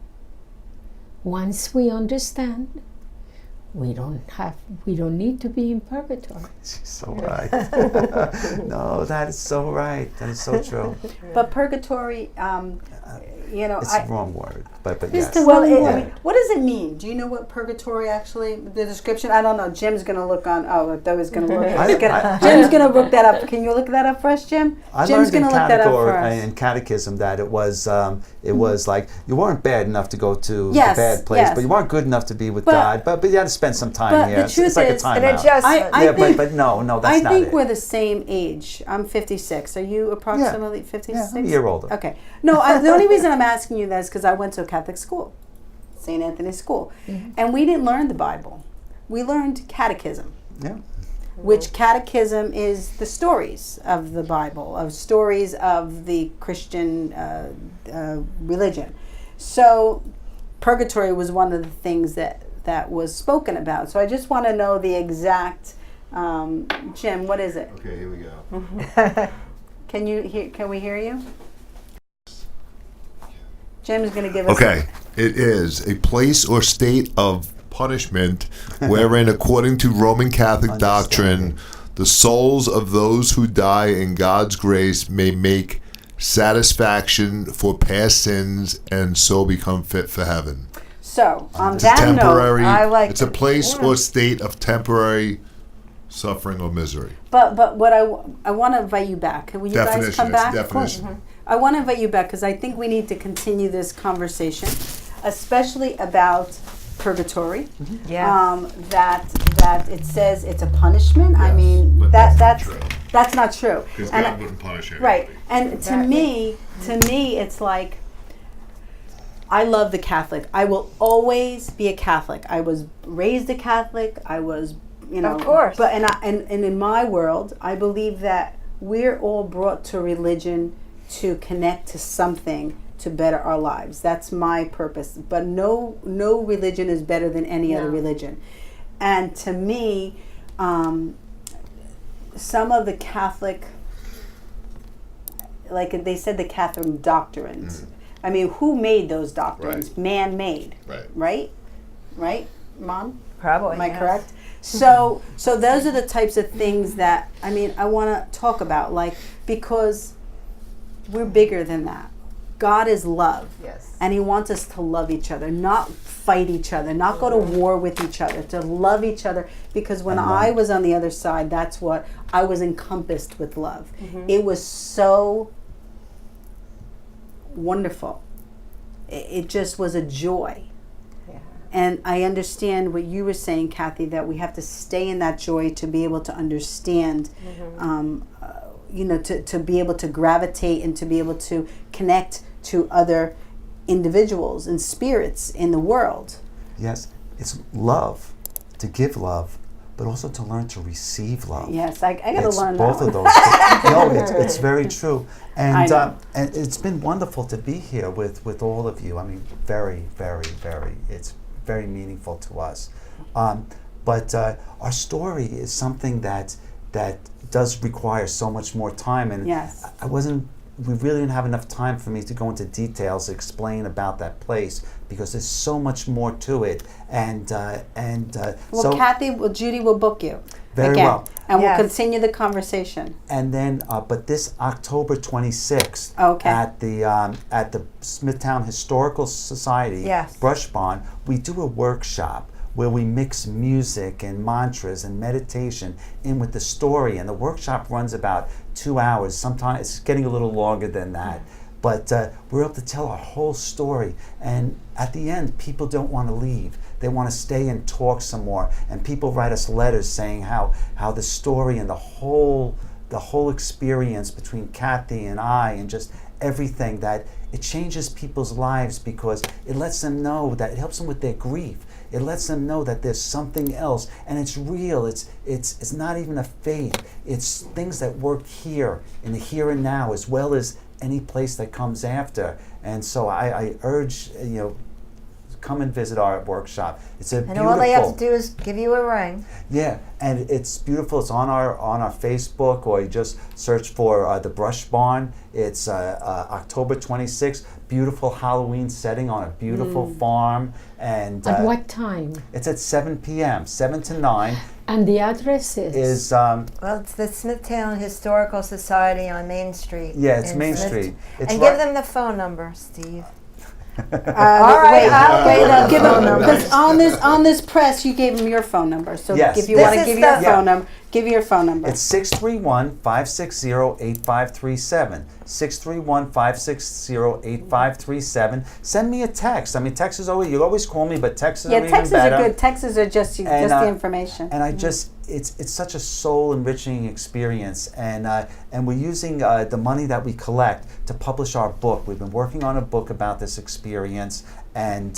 Once we understand, we don't need to be in purgatory. She's so right. No, that is so right. That is so true. But purgatory, It's the wrong word, but yes. Well, Yeah. I mean, what does it mean? Do you know what purgatory actually? The description? I don't know. Jim's gonna look on. Oh, I was gonna look. Jim's gonna look that up. Can you look that up for us, Jim? I Jim's learned in gonna look that up for us. in catechism that it was like you weren't bad enough to go to Yes, the bad place, yes. but you weren't good enough to be with But- God. But you had to spend some time but here. the truth It's like is, a An timeout. adjustment. I Yeah, think, but no, that's I not think it. we're the same age. I'm 56. Are you approximately 56? Yeah, I'm a year older. Okay. No, the only reason I'm asking you that is because I went to a Catholic school, St. Anthony's School, and we didn't learn the Bible. We learned catechism, Yeah. which catechism is the stories of the Bible, of stories of the Christian religion. So purgatory was one of the things that was spoken about. So I just want to know the exact, Jim, what is it? Okay, here we go. Can you hear? Can we hear you? Jim's going to give us. Okay, it is a place or state of punishment wherein, according to Roman Catholic doctrine, the souls of those who die in God's grace may make satisfaction for past sins, and so become fit for heaven. So, on It's a that temporary. note, I like it's a it. place Yeah. or state of temporary suffering or misery. but what I want to invite you back. Will you guys Definition. come It's back? definition. I want to invite you back because I think we need to continue this conversation, especially about purgatory. Yeah. That it says it's a punishment. I Yes, mean but that's that's not true. not true. Because And God wouldn't punish anybody. right. And Exactly. to me, it's like I love the Catholic. I will always be a Catholic. I was raised a Catholic. I was, Of course. But and in my world, I believe that we're all brought to religion to connect to something to better our lives. That's my purpose. But no religion is better than any other religion. And to me, some of the Catholic, like they said, the Catholic doctrines. I mean, who made those doctrines? Right. Man-made. Right. Right, Mom? Probably. Am I yes. correct? So those are the types of things that I want to talk about, like, because we're bigger than that. God is love. Yes. And He wants us to love each other, not fight each other, not go to war with each other, to love each other. Because when I was on the other side, that's what I was encompassed with love. It was so wonderful. It just was a joy. And I understand what you were saying, Kathy, that we have to stay in that joy to be able to understand, to be able to gravitate and to be able to connect to other individuals and spirits in the world. Yes, it's love, to give love, but also to learn to receive love. Yes, I got to It's learn both that of one. those. No, it's very true, I and know. and it's been wonderful to be here with all of you. I mean, very, very, very. It's very meaningful to us, but our story is something that does require so much more time, and Yes. we really didn't have enough time for me to go into details, explain about that place, because there's so much more to it, and Well, so Kathy, Judy will book you. Very again, well. And Yes. we'll continue the conversation. and then but this October 26th Okay. at the Smithtown Historical Society Yes. Brush Barn, we do a workshop where we mix music and mantras and meditation in with the story, and the workshop runs about 2 hours. Sometimes it's getting a little longer than that, but we're able to tell our whole story, and at the end people don't want to leave. They want to stay and talk some more, and people write us letters saying how the story and the whole experience between Kathy and I, and just everything, that it changes people's lives, because it lets them know that it helps them with their grief. It lets them know that there's something else, and it's real. It's not even a faith. It's things that work here in the here and now, as well as any place that comes after. And so I urge, come and visit our workshop. It's a And beautiful. all they have to do is give you a ring. Yeah, and it's beautiful. It's on our Facebook, or you just search for the Brush Barn. It's October 26th. Beautiful Halloween setting on a beautiful farm, and At what time? it's at 7 p.m. 7 to 9 And the address is? is Well, it's the Smithtown Historical Society on Main Street. yeah, it's in Main Smith- Street. It's And right- give them the phone number, Steve. Wait, I'll give phone them, number. because on this press you gave them your phone number. So Yes. if you This want to is give your the- phone number, give your phone number. It's 631-560-8537. 631-560-8537. Send me a text. I mean, text is always, you always call me, but texts are even Texts better. are good. Texts are just the information. And I just, it's such a soul enriching experience, and we're using the money that we collect to publish our book. We've been working on a book about this experience, and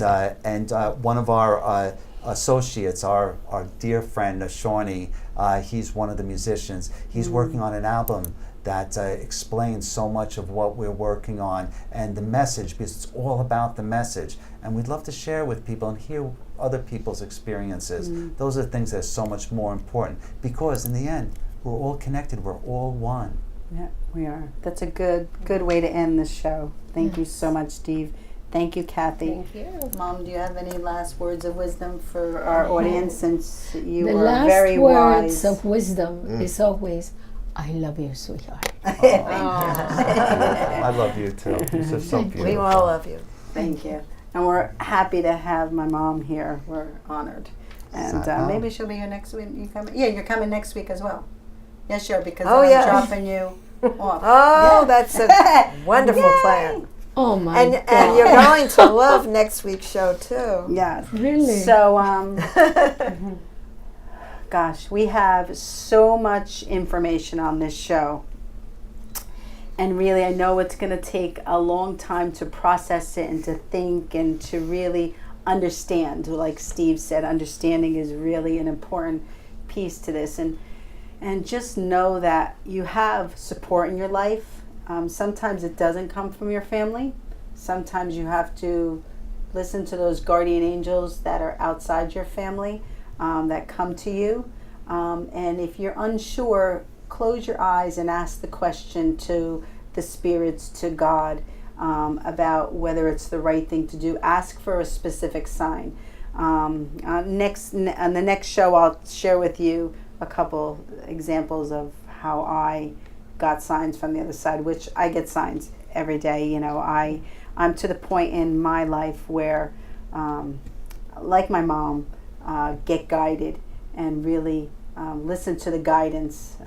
one of our associates, our dear friend Shawnee, he's one of the musicians. He's working on an album that explains so much of what we're working on, and the message, because it's all about the message, and we'd love to share with people and hear other people's experiences. Those are the things that are so much more important, because in the end we're all connected, we're all one. Yeah, we are. That's a good way to end this show. Thank you so much, Steve. Thank you, Kathy. Thank you. Mom, do you have any last words of wisdom for our audience, since you The are last very words wise? of wisdom is always, I love you, sweetheart. I love you too. This is so beautiful. We all love you. Thank you. And we're happy to have my mom here. We're honored. And maybe she'll be here next week. You coming? Yeah, you're coming next week as well. Yeah, sure, because I'm dropping you off. Oh, that's a wonderful Yay! plan. Oh my And God. you're going to love next week's show too. Yes. Really? So, gosh, we have so much information on this show. And really, I know it's going to take a long time to process it and to think and to really understand. Like Steve said, understanding is really an important piece to this. And just know that you have support in your life. Sometimes it doesn't come from your family. Sometimes you have to listen to those guardian angels that are outside your family that come to you. And if you're unsure, close your eyes and ask the question to the spirits, to God, about whether it's the right thing to do. Ask for a specific sign. On the next show, I'll share with you a couple examples of how I got signs from the other side, which I get signs every day. You know, I'm to the point in my life where, like my mom, get guided and really listen to the guidance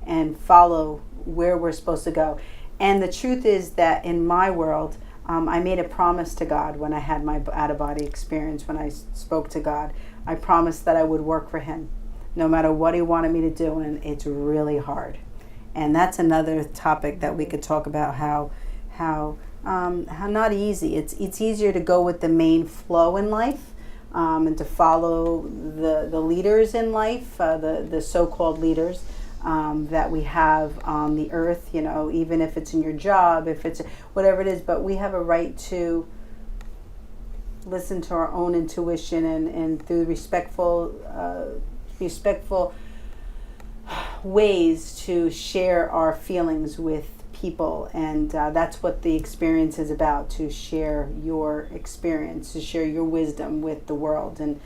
and follow where we're supposed to go. And the truth is that in my world, I made a promise to God when I had my out-of-body experience, when I spoke to God. I promised that I would work for Him, no matter what He wanted me to do, and it's really hard. And that's another topic that we could talk about, how not easy. It's easier to go with the main flow in life, and to follow the leaders in life, the so-called leaders that we have on the earth, you know, even if it's in your job, if it's whatever it is. But we have a right to listen to our own intuition and through respectful ways to share our feelings with people. And that's what the experience is about, to share your experience, to share your wisdom with the world. And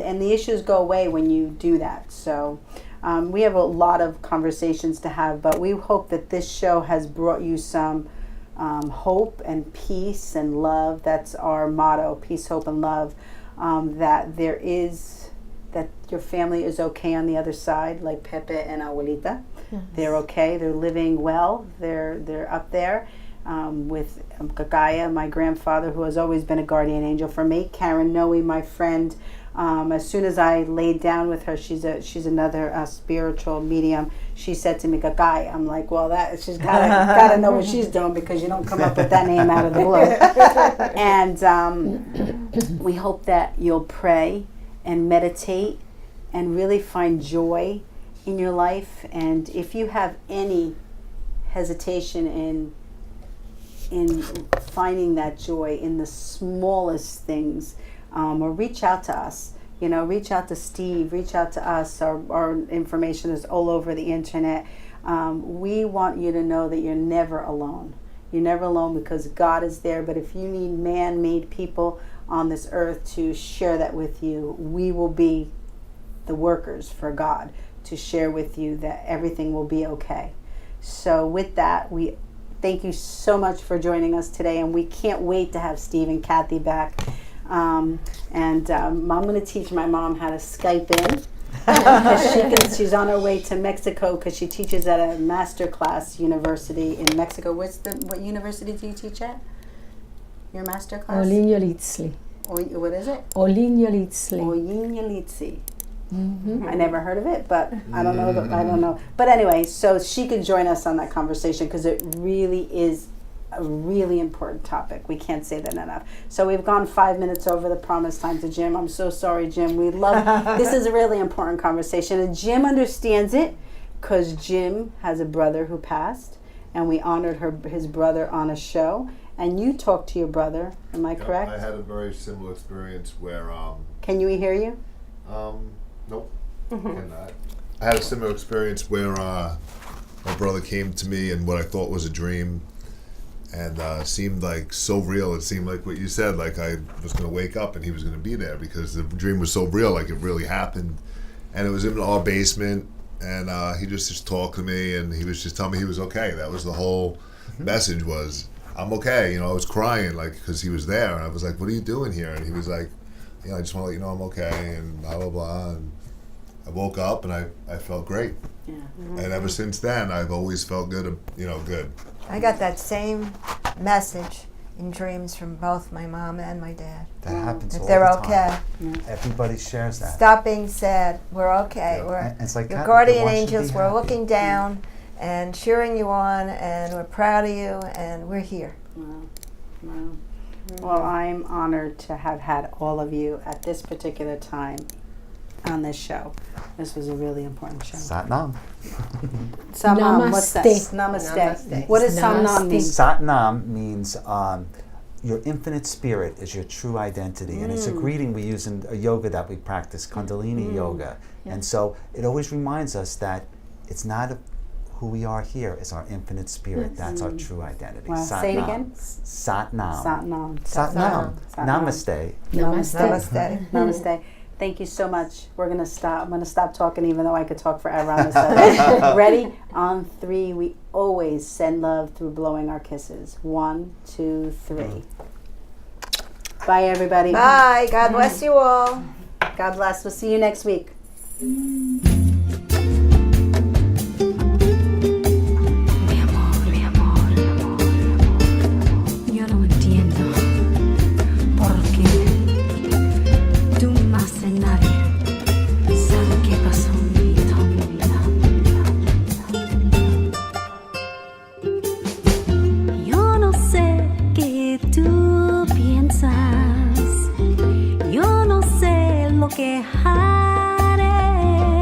the issues go away when you do that. So we have a lot of conversations to have, but we hope that this show has brought you some hope and peace and love. That's our motto: peace, hope, and love. That your family is okay on the other side, like Pepe and Abuelita. Yes. They're okay. They're living well. They're up there with Gagaya, my grandfather, who has always been a guardian angel for me. Karen Noe, my friend. As soon as I laid down with her, she's another spiritual medium. She said to me, "Gagaya." I'm like, well, she's gotta know what she's doing, because you don't come up with that name out of the blue. And we hope that you'll pray and meditate and really find joy in your life. And if you have any hesitation in finding that joy in the smallest things, or reach out to us, you know, reach out to Steve, reach out to us. Our information is all over the internet. We want you to know that you're never alone. You're never alone, because God is there. But if you need man-made people on this earth to share that with you, we will be the workers for God to share with you that everything will be okay. So with that, we thank you so much for joining us today, and we can't wait to have Steve and Kathy back. I'm going to teach my mom how to Skype in. She's on her way to Mexico, because she teaches at a masterclass university in Mexico. What university do you teach at? Your master class? Olignolitzli. What is it? Olignolitzli. Olignolitzli. I never heard of it, but I don't know. But anyway, so she could join us on that conversation, because it really is a really important topic. We can't say that enough. So we've gone 5 minutes over the promised time to Jim. I'm so sorry, Jim. We love this is a really important conversation, and Jim understands it, because Jim has a brother who passed, and we honored his brother on a show. And you talked to your brother, am I correct? I had a very similar experience where Can you hear you? Nope. Cannot. I had a similar experience where my brother came to me in what I thought was a dream, and seemed like so real. It seemed like what you said, like I was going to wake up and he was going to be there, because the dream was so real, like it really happened. And it was in our basement, and he just talked to me, and he was just telling me he was okay. That was the whole message was, I'm okay. You know, I was crying like because he was there, and I was like, what are you doing here? And he was like, you know, I just want to let you know I'm okay, and blah blah blah. And I woke up and I felt great. Yeah. And ever since then, I've always felt good. You know, good. I got that same message in dreams from both my mom and my dad. That happens That all they're the okay. time. Everybody shares that. Stop being sad. We're okay. Yeah. We're And it's like your that, guardian everyone should angels. be We're happy. looking down and cheering you on, and we're proud of you, and we're here. Wow. Wow. Well, I'm honored to have had all of you at this particular time on this show. This was a really important show. Sat Nam. Samam, what's that? Namaste. Namaste. Namaste. What does Samam mean? Sat Nam means your infinite spirit is your true identity, and it's a greeting we use in a yoga that we practice, Kundalini yoga. And so it always reminds us that it's not who we are here, it's our infinite spirit. That's our true identity. Wow. Sat Say it Nam. again. Sat Nam. Sat Nam. Sat Nam. Sat Nam. Namaste. Namaste. Namaste. Namaste. Thank you so much. We're gonna stop. I'm gonna stop talking, even though I could talk forever on this subject. Ready? On 3, we always send love through blowing our kisses. 1, 2, 3. Bye, everybody. Bye. God bless you all. God bless. We'll see you next week. Mi amor, yo no entiendo por qué tú más que nadie sabes qué pasó en mi vida. Yo no sé qué tú piensas, yo no sé lo que haré.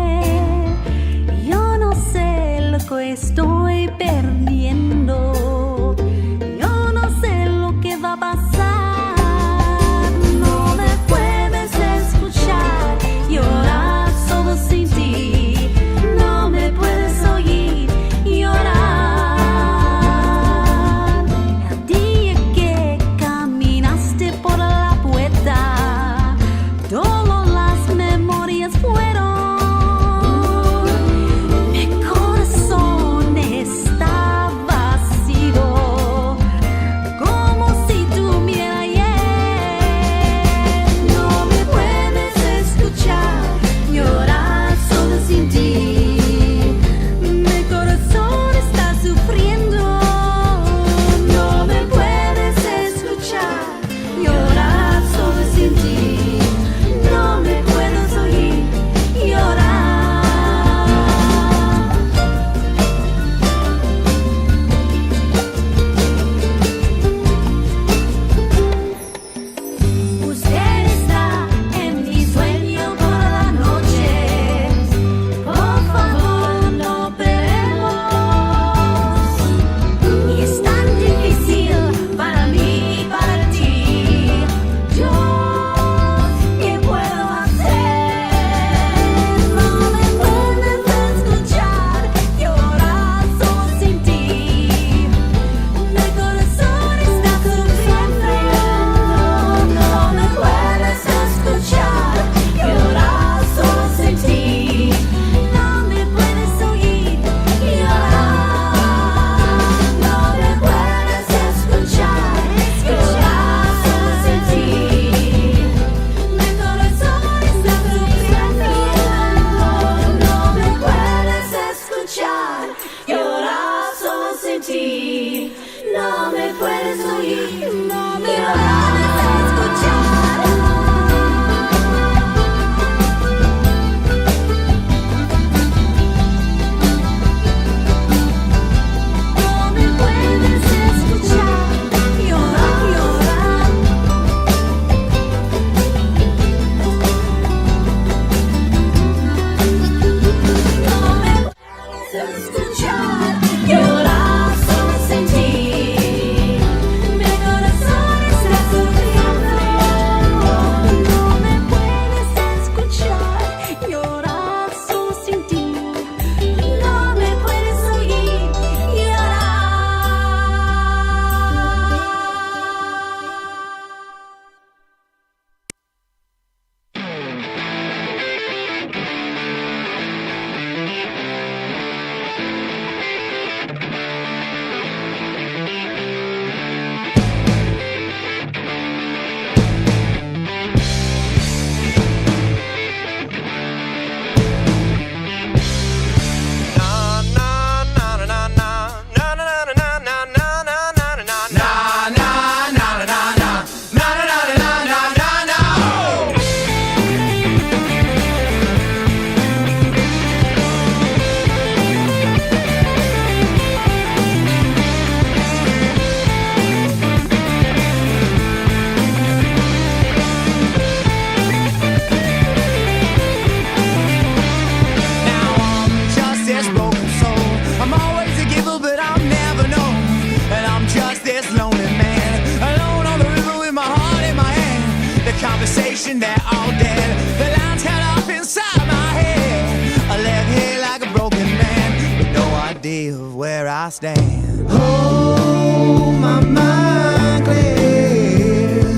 sitting there all dead. The lines cut off inside my head. I left here like a broken man with no idea of where I stand. Oh, my mind clears.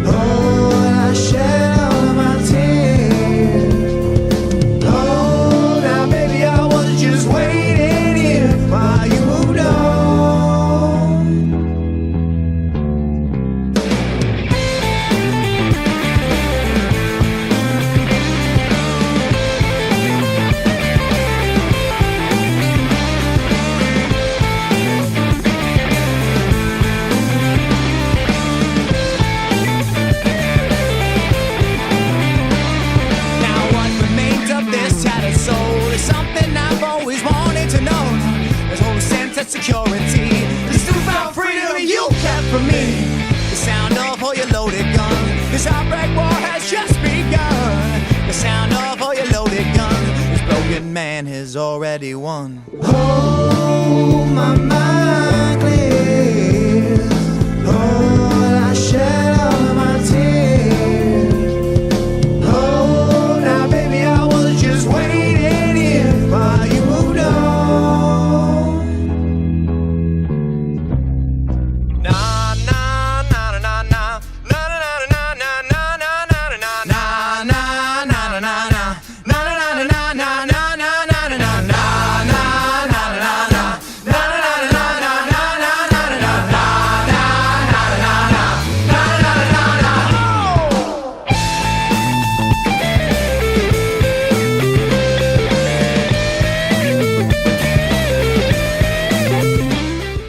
Oh, I shed all my tears. Oh, now baby, I was just waiting here while you moved on. Security, this newfound freedom you kept from me. The sound of all your loaded guns. This outbreak war has just begun. The sound of all your loaded guns. This broken man has already won. Oh, my mind clears. Oh.